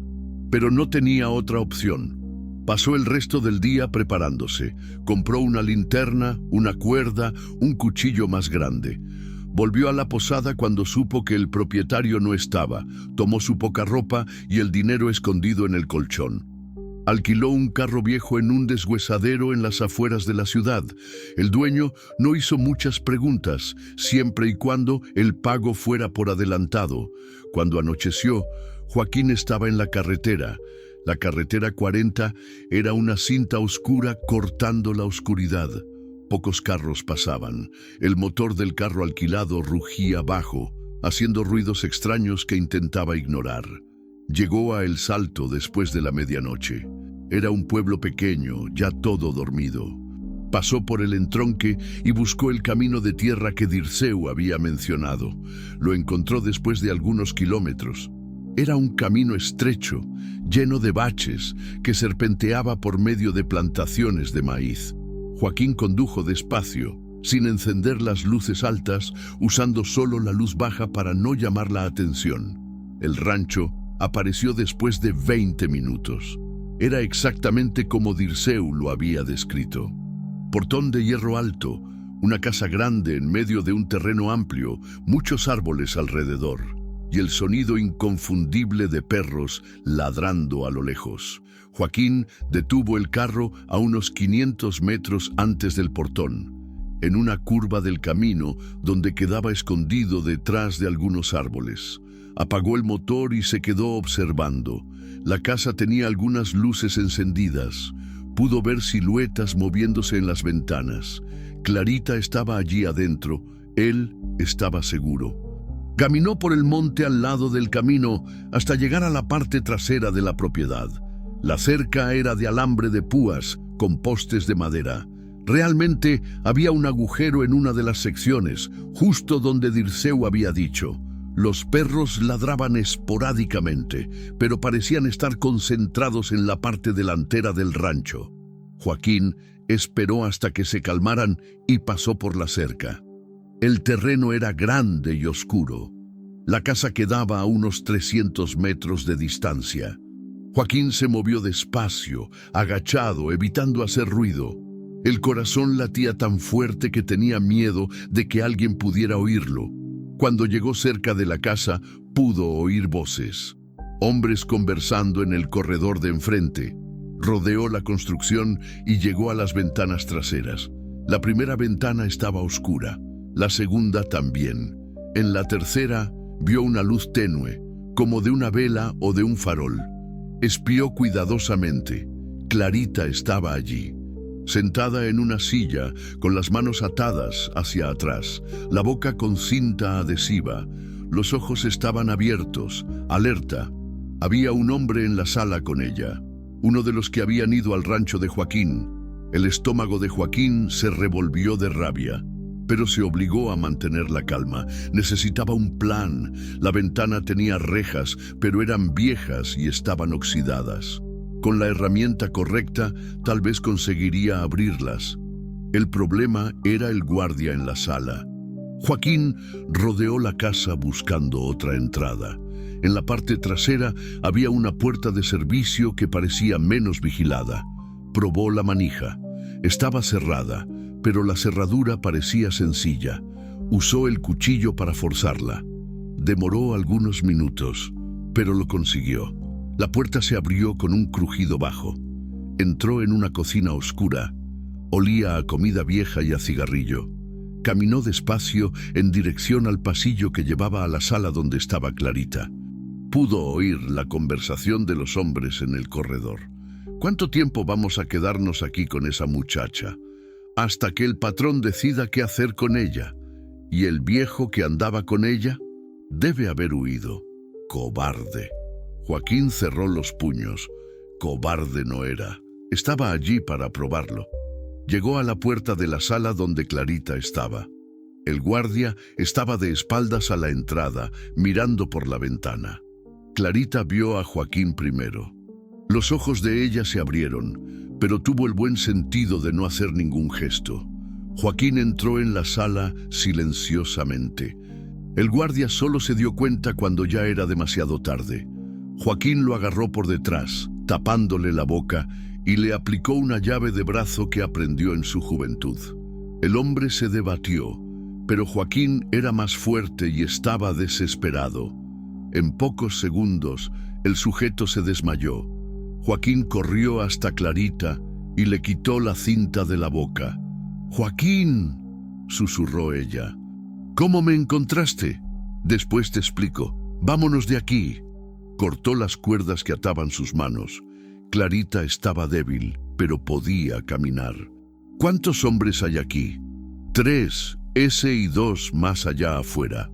pero no tenía otra opción. Pasó el resto del día preparándose. Compró una linterna, una cuerda, un cuchillo más grande. Volvió a la posada cuando supo que el propietario no estaba. Tomó su poca ropa y el dinero escondido en el colchón. Alquiló un carro viejo en un deshuesadero en las afueras de la ciudad. El dueño no hizo muchas preguntas, siempre y cuando el pago fuera por adelantado. Cuando anocheció, Joaquín estaba en la carretera. La carretera 40 era una cinta oscura cortando la oscuridad. Pocos carros pasaban. El motor del carro alquilado rugía bajo, haciendo ruidos extraños que intentaba ignorar. Llegó a El Salto después de la medianoche. Era un pueblo pequeño, ya todo dormido. Pasó por el entronque y buscó el camino de tierra que Dirceu había mencionado. Lo encontró después de algunos kilómetros. Era un camino estrecho, lleno de baches, que serpenteaba por medio de plantaciones de maíz. Joaquín condujo despacio, sin encender las luces altas, usando solo la luz baja para no llamar la atención. El rancho apareció después de 20 minutos. Era exactamente como Dirceu lo había descrito. Portón de hierro alto, una casa grande en medio de un terreno amplio, muchos árboles alrededor, y el sonido inconfundible de perros ladrando a lo lejos. Joaquín detuvo el carro a unos 500 metros antes del portón, en una curva del camino donde quedaba escondido detrás de algunos árboles. Apagó el motor y se quedó observando. La casa tenía algunas luces encendidas. Pudo ver siluetas moviéndose en las ventanas. Clarita estaba allí adentro. Él estaba seguro. Caminó por el monte al lado del camino hasta llegar a la parte trasera de la propiedad. La cerca era de alambre de púas con postes de madera. Realmente había un agujero en una de las secciones, justo donde Dirceu había dicho. Los perros ladraban esporádicamente, pero parecían estar concentrados en la parte delantera del rancho. Joaquín esperó hasta que se calmaran y pasó por la cerca. El terreno era grande y oscuro. La casa quedaba a unos 300 metros de distancia. Joaquín se movió despacio, agachado, evitando hacer ruido. El corazón latía tan fuerte que tenía miedo de que alguien pudiera oírlo. Cuando llegó cerca de la casa, pudo oír voces. Hombres conversando en el corredor de enfrente. Rodeó la construcción y llegó a las ventanas traseras. La primera ventana estaba oscura, la segunda también. En la tercera vio una luz tenue, como de una vela o de un farol. Espió cuidadosamente. Clarita estaba allí, sentada en una silla, con las manos atadas hacia atrás, la boca con cinta adhesiva. Los ojos estaban abiertos, alerta. Había un hombre en la sala con ella, uno de los que habían ido al rancho de Joaquín. El estómago de Joaquín se revolvió de rabia, pero se obligó a mantener la calma. Necesitaba un plan. La ventana tenía rejas, pero eran viejas y estaban oxidadas. Con la herramienta correcta, tal vez conseguiría abrirlas. El problema era el guardia en la sala. Joaquín rodeó la casa buscando otra entrada. En la parte trasera había una puerta de servicio que parecía menos vigilada. Probó la manija. Estaba cerrada, pero la cerradura parecía sencilla. Usó el cuchillo para forzarla. Demoró algunos minutos, pero lo consiguió. La puerta se abrió con un crujido bajo. Entró en una cocina oscura. Olía a comida vieja y a cigarrillo. Caminó despacio en dirección al pasillo que llevaba a la sala donde estaba Clarita. Pudo oír la conversación de los hombres en el corredor. ¿Cuánto tiempo vamos a quedarnos aquí con esa muchacha? Hasta que el patrón decida qué hacer con ella. ¿Y el viejo que andaba con ella? Debe haber huido. Cobarde. Joaquín cerró los puños. Cobarde no era. Estaba allí para probarlo. Llegó a la puerta de la sala donde Clarita estaba. El guardia estaba de espaldas a la entrada, mirando por la ventana. Clarita vio a Joaquín primero. Los ojos de ella se abrieron, pero tuvo el buen sentido de no hacer ningún gesto. Joaquín entró en la sala silenciosamente. El guardia solo se dio cuenta cuando ya era demasiado tarde. Joaquín lo agarró por detrás, tapándole la boca, y le aplicó una llave de brazo que aprendió en su juventud. El hombre se debatió, pero Joaquín era más fuerte y estaba desesperado. En pocos segundos, el sujeto se desmayó. Joaquín corrió hasta Clarita y le quitó la cinta de la boca. «¡Joaquín!», susurró ella. «¿Cómo me encontraste? Después te explico. Vámonos de aquí». Cortó las cuerdas que ataban sus manos. Clarita estaba débil, pero podía caminar. «¿Cuántos hombres hay aquí?» «3, ese y 2 más allá afuera».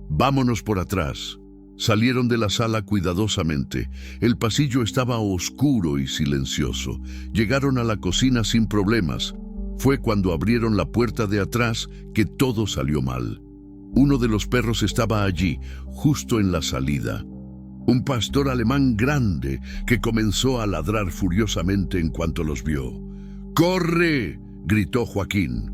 «Vámonos por atrás». Salieron de la sala cuidadosamente. El pasillo estaba oscuro y silencioso. Llegaron a la cocina sin problemas. Fue cuando abrieron la puerta de atrás que todo salió mal. Uno de los perros estaba allí, justo en la salida. Un pastor alemán grande que comenzó a ladrar furiosamente en cuanto los vio. «¡Corre!», gritó Joaquín.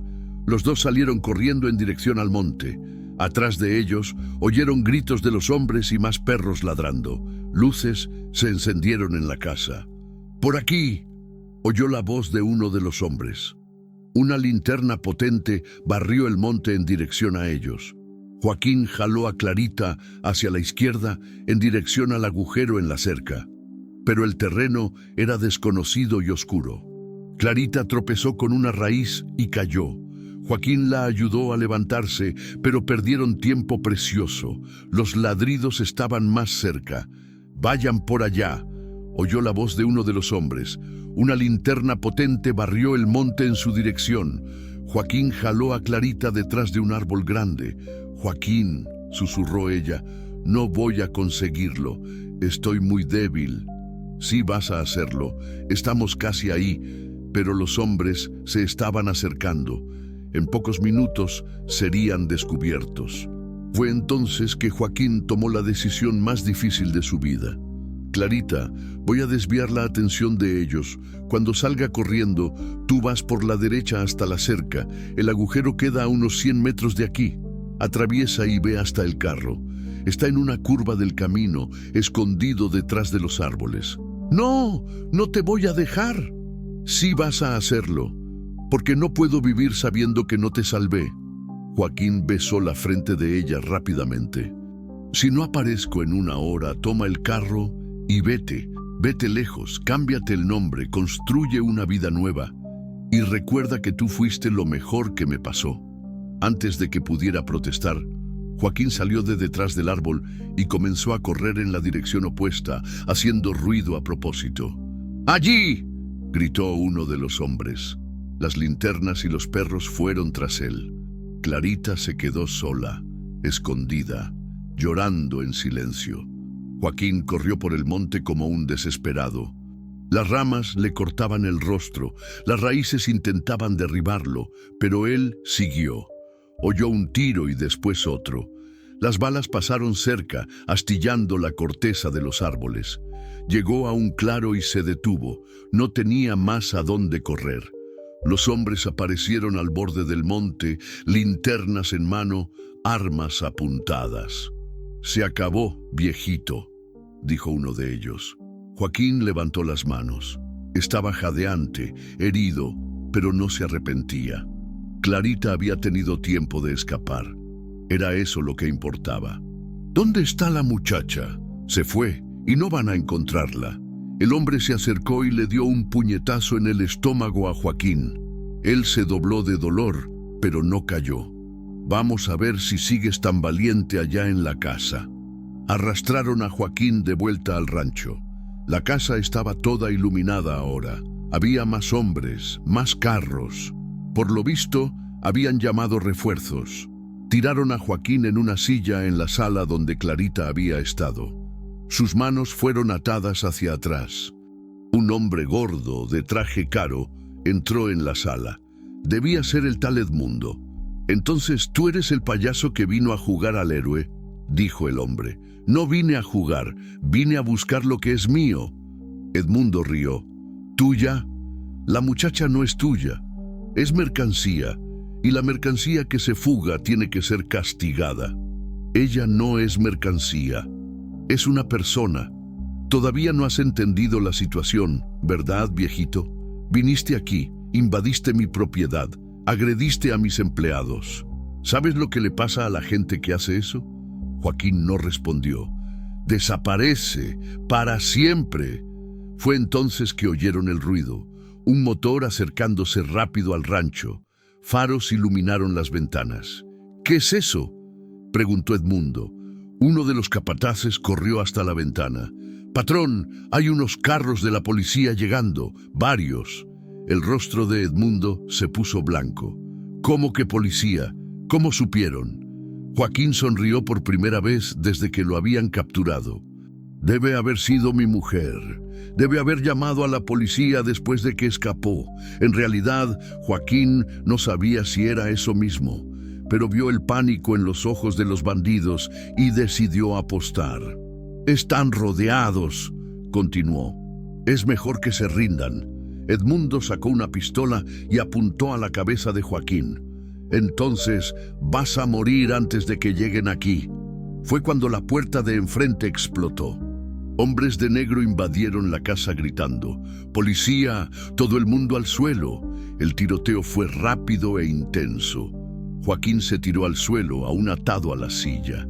Los dos salieron corriendo en dirección al monte. Atrás de ellos oyeron gritos de los hombres y más perros ladrando. Luces se encendieron en la casa. «¡Por aquí!», oyó la voz de uno de los hombres. Una linterna potente barrió el monte en dirección a ellos. Joaquín jaló a Clarita hacia la izquierda en dirección al agujero en la cerca. Pero el terreno era desconocido y oscuro. Clarita tropezó con una raíz y cayó. Joaquín la ayudó a levantarse, pero perdieron tiempo precioso. Los ladridos estaban más cerca. «Vayan por allá», oyó la voz de uno de los hombres. Una linterna potente barrió el monte en su dirección. Joaquín jaló a Clarita detrás de un árbol grande. «Joaquín», susurró ella, «no voy a conseguirlo. Estoy muy débil». «Sí vas a hacerlo. Estamos casi ahí». Pero los hombres se estaban acercando. En pocos minutos serían descubiertos. Fue entonces que Joaquín tomó la decisión más difícil de su vida. «Clarita, voy a desviar la atención de ellos. Cuando salga corriendo, tú vas por la derecha hasta la cerca. El agujero queda a unos 100 metros de aquí. Atraviesa y ve hasta el carro. Está en una curva del camino, escondido detrás de los árboles». «No, no te voy a dejar». «Sí vas a hacerlo, porque no puedo vivir sabiendo que no te salvé». Joaquín besó la frente de ella rápidamente. «Si no aparezco en una hora, toma el carro y vete. Vete lejos, cámbiate el nombre, construye una vida nueva. Y recuerda que tú fuiste lo mejor que me pasó». Antes de que pudiera protestar, Joaquín salió de detrás del árbol y comenzó a correr en la dirección opuesta, haciendo ruido a propósito. «¡Allí!», gritó uno de los hombres. Las linternas y los perros fueron tras él. Clarita se quedó sola, escondida, llorando en silencio. Joaquín corrió por el monte como un desesperado. Las ramas le cortaban el rostro, las raíces intentaban derribarlo, pero él siguió. Oyó un tiro y después otro. Las balas pasaron cerca, astillando la corteza de los árboles. Llegó a un claro y se detuvo. No tenía más a dónde correr. Los hombres aparecieron al borde del monte, linternas en mano, armas apuntadas. «Se acabó, viejito», dijo uno de ellos. Joaquín levantó las manos. Estaba jadeante, herido, pero no se arrepentía. Clarita había tenido tiempo de escapar. Era eso lo que importaba. «¿Dónde está la muchacha?». «Se fue, y no van a encontrarla». El hombre se acercó y le dio un puñetazo en el estómago a Joaquín. Él se dobló de dolor, pero no cayó. «Vamos a ver si sigues tan valiente allá en la casa». Arrastraron a Joaquín de vuelta al rancho. La casa estaba toda iluminada ahora. Había más hombres, más carros. Por lo visto, habían llamado refuerzos. Tiraron a Joaquín en una silla en la sala donde Clarita había estado. Sus manos fueron atadas hacia atrás. Un hombre gordo, de traje caro, entró en la sala. Debía ser el tal Edmundo. «Entonces, ¿tú eres el payaso que vino a jugar al héroe?», dijo el hombre. «No vine a jugar, vine a buscar lo que es mío». Edmundo rió. «¿Tuya? La muchacha no es tuya. Es mercancía. y la mercancía que se fuga tiene que ser castigada. Ella no es mercancía, es una persona. Todavía no has entendido la situación, ¿verdad, viejito? Viniste aquí, invadiste mi propiedad, agrediste a mis empleados. ¿Sabes lo que le pasa a la gente que hace eso? Joaquín no respondió. Desaparece para siempre. Fue entonces que oyeron el ruido, un motor acercándose rápido al rancho. Faros iluminaron las ventanas. ¿Qué es eso?, preguntó Edmundo. Uno de los capataces corrió hasta la ventana. «Patrón, hay unos carros de la policía llegando, varios». El rostro de Edmundo se puso blanco. «¿Cómo que policía? ¿Cómo supieron?». Joaquín sonrió por primera vez desde que lo habían capturado. «Debe haber sido mi mujer. Debe haber llamado a la policía después de que escapó». En realidad, Joaquín no sabía si era eso mismo, pero vio el pánico en los ojos de los bandidos y decidió apostar. «Están rodeados», continuó. «Es mejor que se rindan». Edmundo sacó una pistola y apuntó a la cabeza de Joaquín. «Entonces vas a morir antes de que lleguen aquí». Fue cuando la puerta de enfrente explotó. Hombres de negro invadieron la casa gritando: «¡Policía! ¡Todo el mundo al suelo!». El tiroteo fue rápido e intenso. Joaquín se tiró al suelo, aún atado a la silla.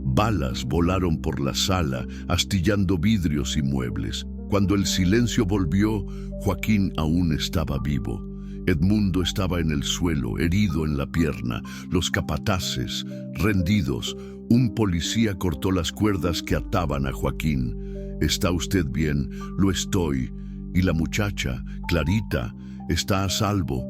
Balas volaron por la sala, astillando vidrios y muebles. Cuando el silencio volvió, Joaquín aún estaba vivo. Edmundo estaba en el suelo, herido en la pierna, los capataces, rendidos. Un policía cortó las cuerdas que ataban a Joaquín. «¿Está usted bien?». «Lo estoy». «¿Y la muchacha, Clarita, está a salvo?».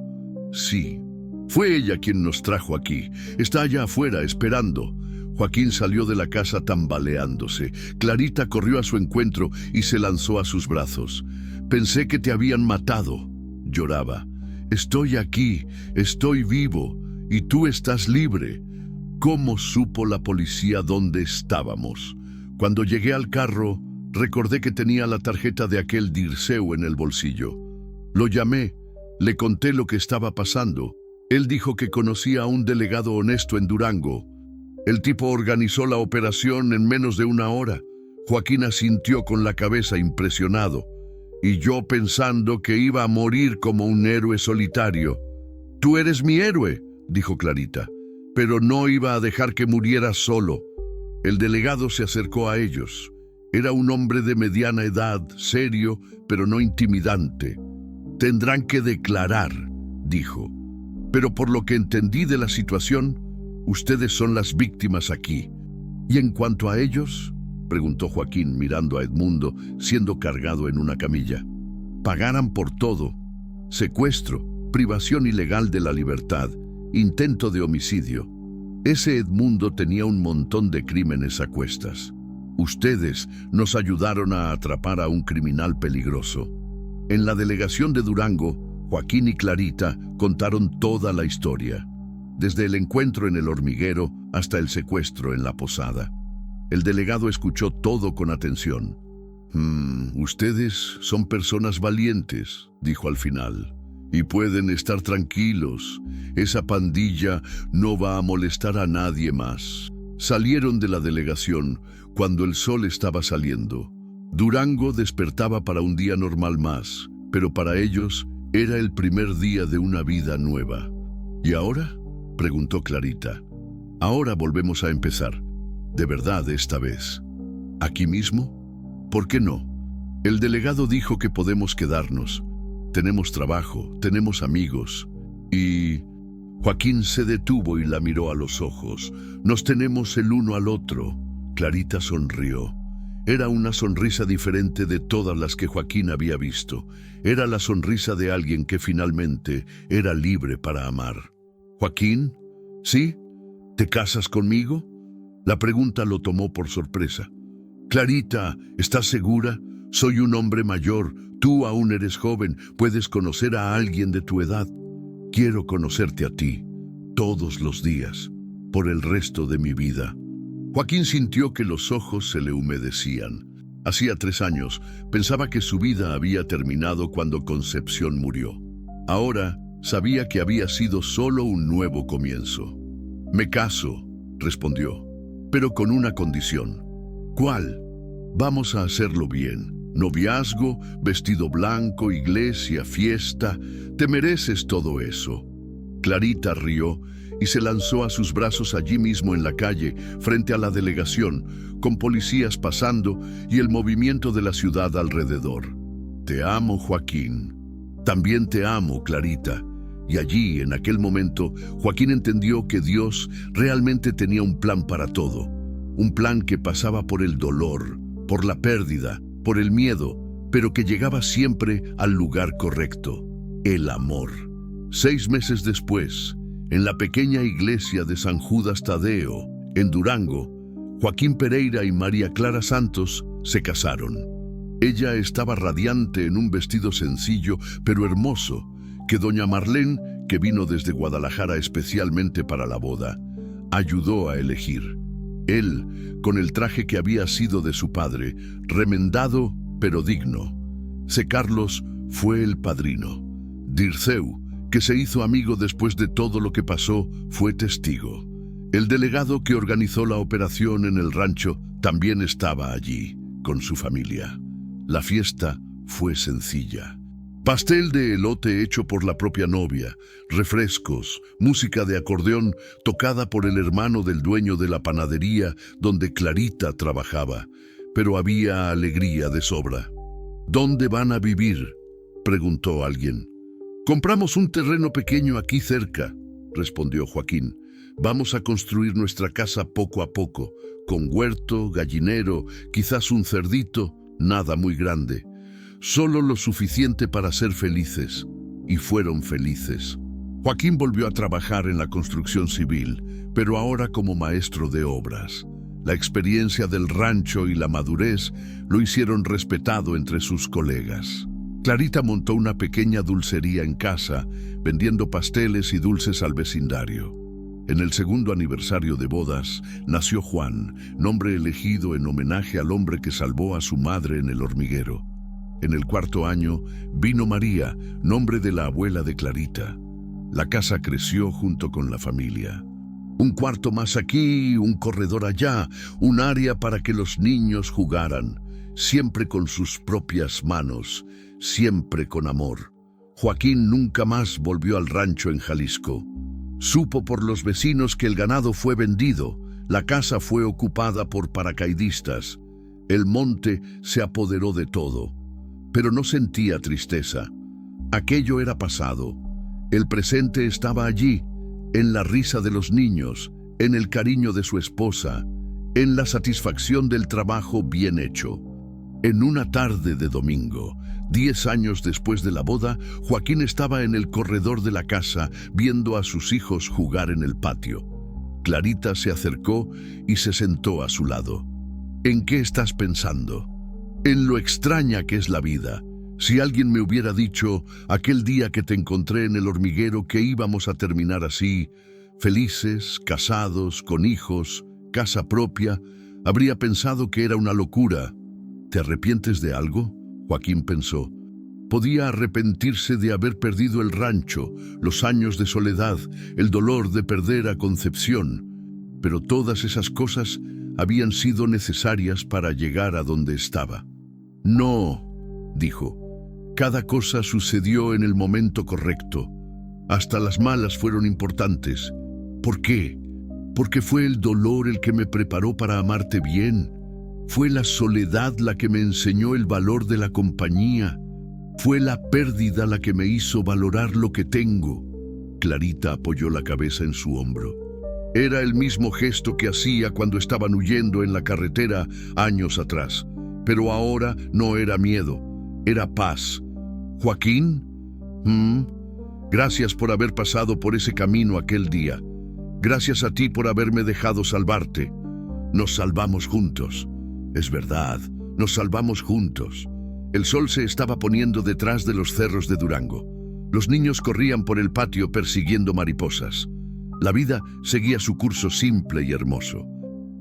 «Sí». «Fue ella quien nos trajo aquí. Está allá afuera, esperando». Joaquín salió de la casa tambaleándose. Clarita corrió a su encuentro y se lanzó a sus brazos. «Pensé que te habían matado», lloraba. «Estoy aquí, estoy vivo, y tú estás libre». ¿Cómo supo la policía dónde estábamos? Cuando llegué al carro, recordé que tenía la tarjeta de aquel Dirceu en el bolsillo. Lo llamé, le conté lo que estaba pasando. Él dijo que conocía a un delegado honesto en Durango. El tipo organizó la operación en menos de una hora. Joaquín asintió con la cabeza impresionado. Y yo pensando que iba a morir como un héroe solitario. «Tú eres mi héroe», dijo Clarita, «pero no iba a dejar que muriera solo». El delegado se acercó a ellos. Era un hombre de mediana edad, serio, pero no intimidante. «Tendrán que declarar», dijo. «Pero por lo que entendí de la situación, ustedes son las víctimas aquí». «¿Y en cuanto a ellos?», preguntó Joaquín mirando a Edmundo, siendo cargado en una camilla. «Pagarán por todo: secuestro, privación ilegal de la libertad, intento de homicidio». Ese Edmundo tenía un montón de crímenes a cuestas. Ustedes nos ayudaron a atrapar a un criminal peligroso. En la delegación de Durango, Joaquín y Clarita contaron toda la historia, desde el encuentro en el hormiguero hasta el secuestro en la posada. El delegado escuchó todo con atención. Ustedes son personas valientes», dijo al final, «y pueden estar tranquilos. Esa pandilla no va a molestar a nadie más». Salieron de la delegación cuando el sol estaba saliendo. Durango despertaba para un día normal más, pero para ellos era el primer día de una vida nueva. «¿Y ahora?», preguntó Clarita. «Ahora volvemos a empezar. De verdad esta vez. ¿Aquí mismo? ¿Por qué no? El delegado dijo que podemos quedarnos. Tenemos trabajo, tenemos amigos. Y...». Joaquín se detuvo y la miró a los ojos. «Nos tenemos el uno al otro». Clarita sonrió. Era una sonrisa diferente de todas las que Joaquín había visto. Era la sonrisa de alguien que finalmente era libre para amar. «¿Joaquín? ¿Sí? ¿Te casas conmigo?». La pregunta lo tomó por sorpresa. «Clarita, ¿estás segura? Soy un hombre mayor, tú aún eres joven, puedes conocer a alguien de tu edad. Quiero conocerte a ti, todos los días, por el resto de mi vida». Joaquín sintió que los ojos se le humedecían. Hacía 3 años, pensaba que su vida había terminado cuando Concepción murió. Ahora Sabía que había sido solo un nuevo comienzo. «Me caso», respondió, «pero con una condición». «¿Cuál?» «Vamos a hacerlo bien. Noviazgo, vestido blanco, iglesia, fiesta. Te mereces todo eso». Clarita rió y se lanzó a sus brazos allí mismo en la calle, frente a la delegación, con policías pasando y el movimiento de la ciudad alrededor. «Te amo, Joaquín». «También te amo, Clarita». Y allí, en aquel momento, Joaquín entendió que Dios realmente tenía un plan para todo. Un plan que pasaba por el dolor, por la pérdida, por el miedo, pero que llegaba siempre al lugar correcto: el amor. 6 meses después, en la pequeña iglesia de San Judas Tadeo, en Durango, Joaquín Pereira y María Clara Santos se casaron. Ella estaba radiante en un vestido sencillo pero hermoso, que doña Marlene, que vino desde Guadalajara especialmente para la boda, ayudó a elegir. Él, con el traje que había sido de su padre, remendado pero digno. C. Carlos fue el padrino. Dirceu, que se hizo amigo después de todo lo que pasó, fue testigo. El delegado que organizó la operación en el rancho también estaba allí, con su familia. La fiesta fue sencilla. Pastel de elote hecho por la propia novia, refrescos, música de acordeón tocada por el hermano del dueño de la panadería donde Clarita trabajaba, pero había alegría de sobra. «¿Dónde van a vivir?», preguntó alguien. «Compramos un terreno pequeño aquí cerca», respondió Joaquín. «Vamos a construir nuestra casa poco a poco, con huerto, gallinero, quizás un cerdito, nada muy grande. Solo lo suficiente para ser felices». Y fueron felices. Joaquín volvió a trabajar en la construcción civil, pero ahora como maestro de obras. La experiencia del rancho y la madurez lo hicieron respetado entre sus colegas. Clarita montó una pequeña dulcería en casa, vendiendo pasteles y dulces al vecindario. En el 2º aniversario de bodas, nació Juan, nombre elegido en homenaje al hombre que salvó a su madre en el hormiguero. En el 4º año, vino María, nombre de la abuela de Clarita. La casa creció junto con la familia. Un cuarto más aquí, un corredor allá, un área para que los niños jugaran, siempre con sus propias manos, siempre con amor. Joaquín nunca más volvió al rancho en Jalisco. Supo por los vecinos que el ganado fue vendido, la casa fue ocupada por paracaidistas. El monte se apoderó de todo, pero no sentía tristeza. Aquello era pasado. El presente estaba allí, en la risa de los niños, en el cariño de su esposa, en la satisfacción del trabajo bien hecho. En una tarde de domingo, 10 años después de la boda, Joaquín estaba en el corredor de la casa viendo a sus hijos jugar en el patio. Clarita se acercó y se sentó a su lado. «¿En qué estás pensando?». «En lo extraña que es la vida. Si alguien me hubiera dicho aquel día que te encontré en el hormiguero que íbamos a terminar así, felices, casados, con hijos, casa propia, habría pensado que era una locura». «¿Te arrepientes de algo?», Joaquín pensó. Podía arrepentirse de haber perdido el rancho, los años de soledad, el dolor de perder a Concepción, pero todas esas cosas habían sido necesarias para llegar a donde estaba. «No», dijo, «cada cosa sucedió en el momento correcto. Hasta las malas fueron importantes. ¿Por qué? Porque fue el dolor el que me preparó para amarte bien. Fue la soledad la que me enseñó el valor de la compañía. Fue la pérdida la que me hizo valorar lo que tengo». Clarita apoyó la cabeza en su hombro. Era el mismo gesto que hacía cuando estaban huyendo en la carretera años atrás. Pero ahora no era miedo, era paz. «Joaquín, gracias por haber pasado por ese camino aquel día. Gracias a ti por haberme dejado salvarte. Nos salvamos juntos. Es verdad, nos salvamos juntos». El sol se estaba poniendo detrás de los cerros de Durango. Los niños corrían por el patio persiguiendo mariposas. La vida seguía su curso simple y hermoso.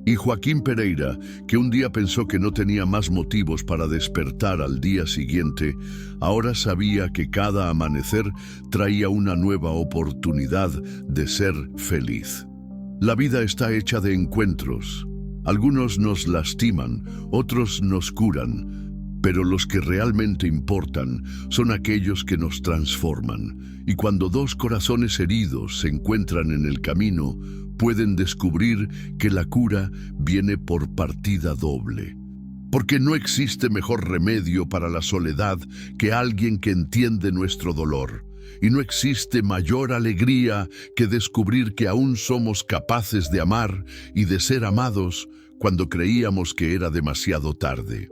Y Joaquín Pereira, que un día pensó que no tenía más motivos para despertar al día siguiente, ahora sabía que cada amanecer traía una nueva oportunidad de ser feliz. La vida está hecha de encuentros. Algunos nos lastiman, otros nos curan, pero los que realmente importan son aquellos que nos transforman. Y cuando dos corazones heridos se encuentran en el camino, pueden descubrir que la cura viene por partida doble. Porque no existe mejor remedio para la soledad que alguien que entiende nuestro dolor. Y no existe mayor alegría que descubrir que aún somos capaces de amar y de ser amados cuando creíamos que era demasiado tarde.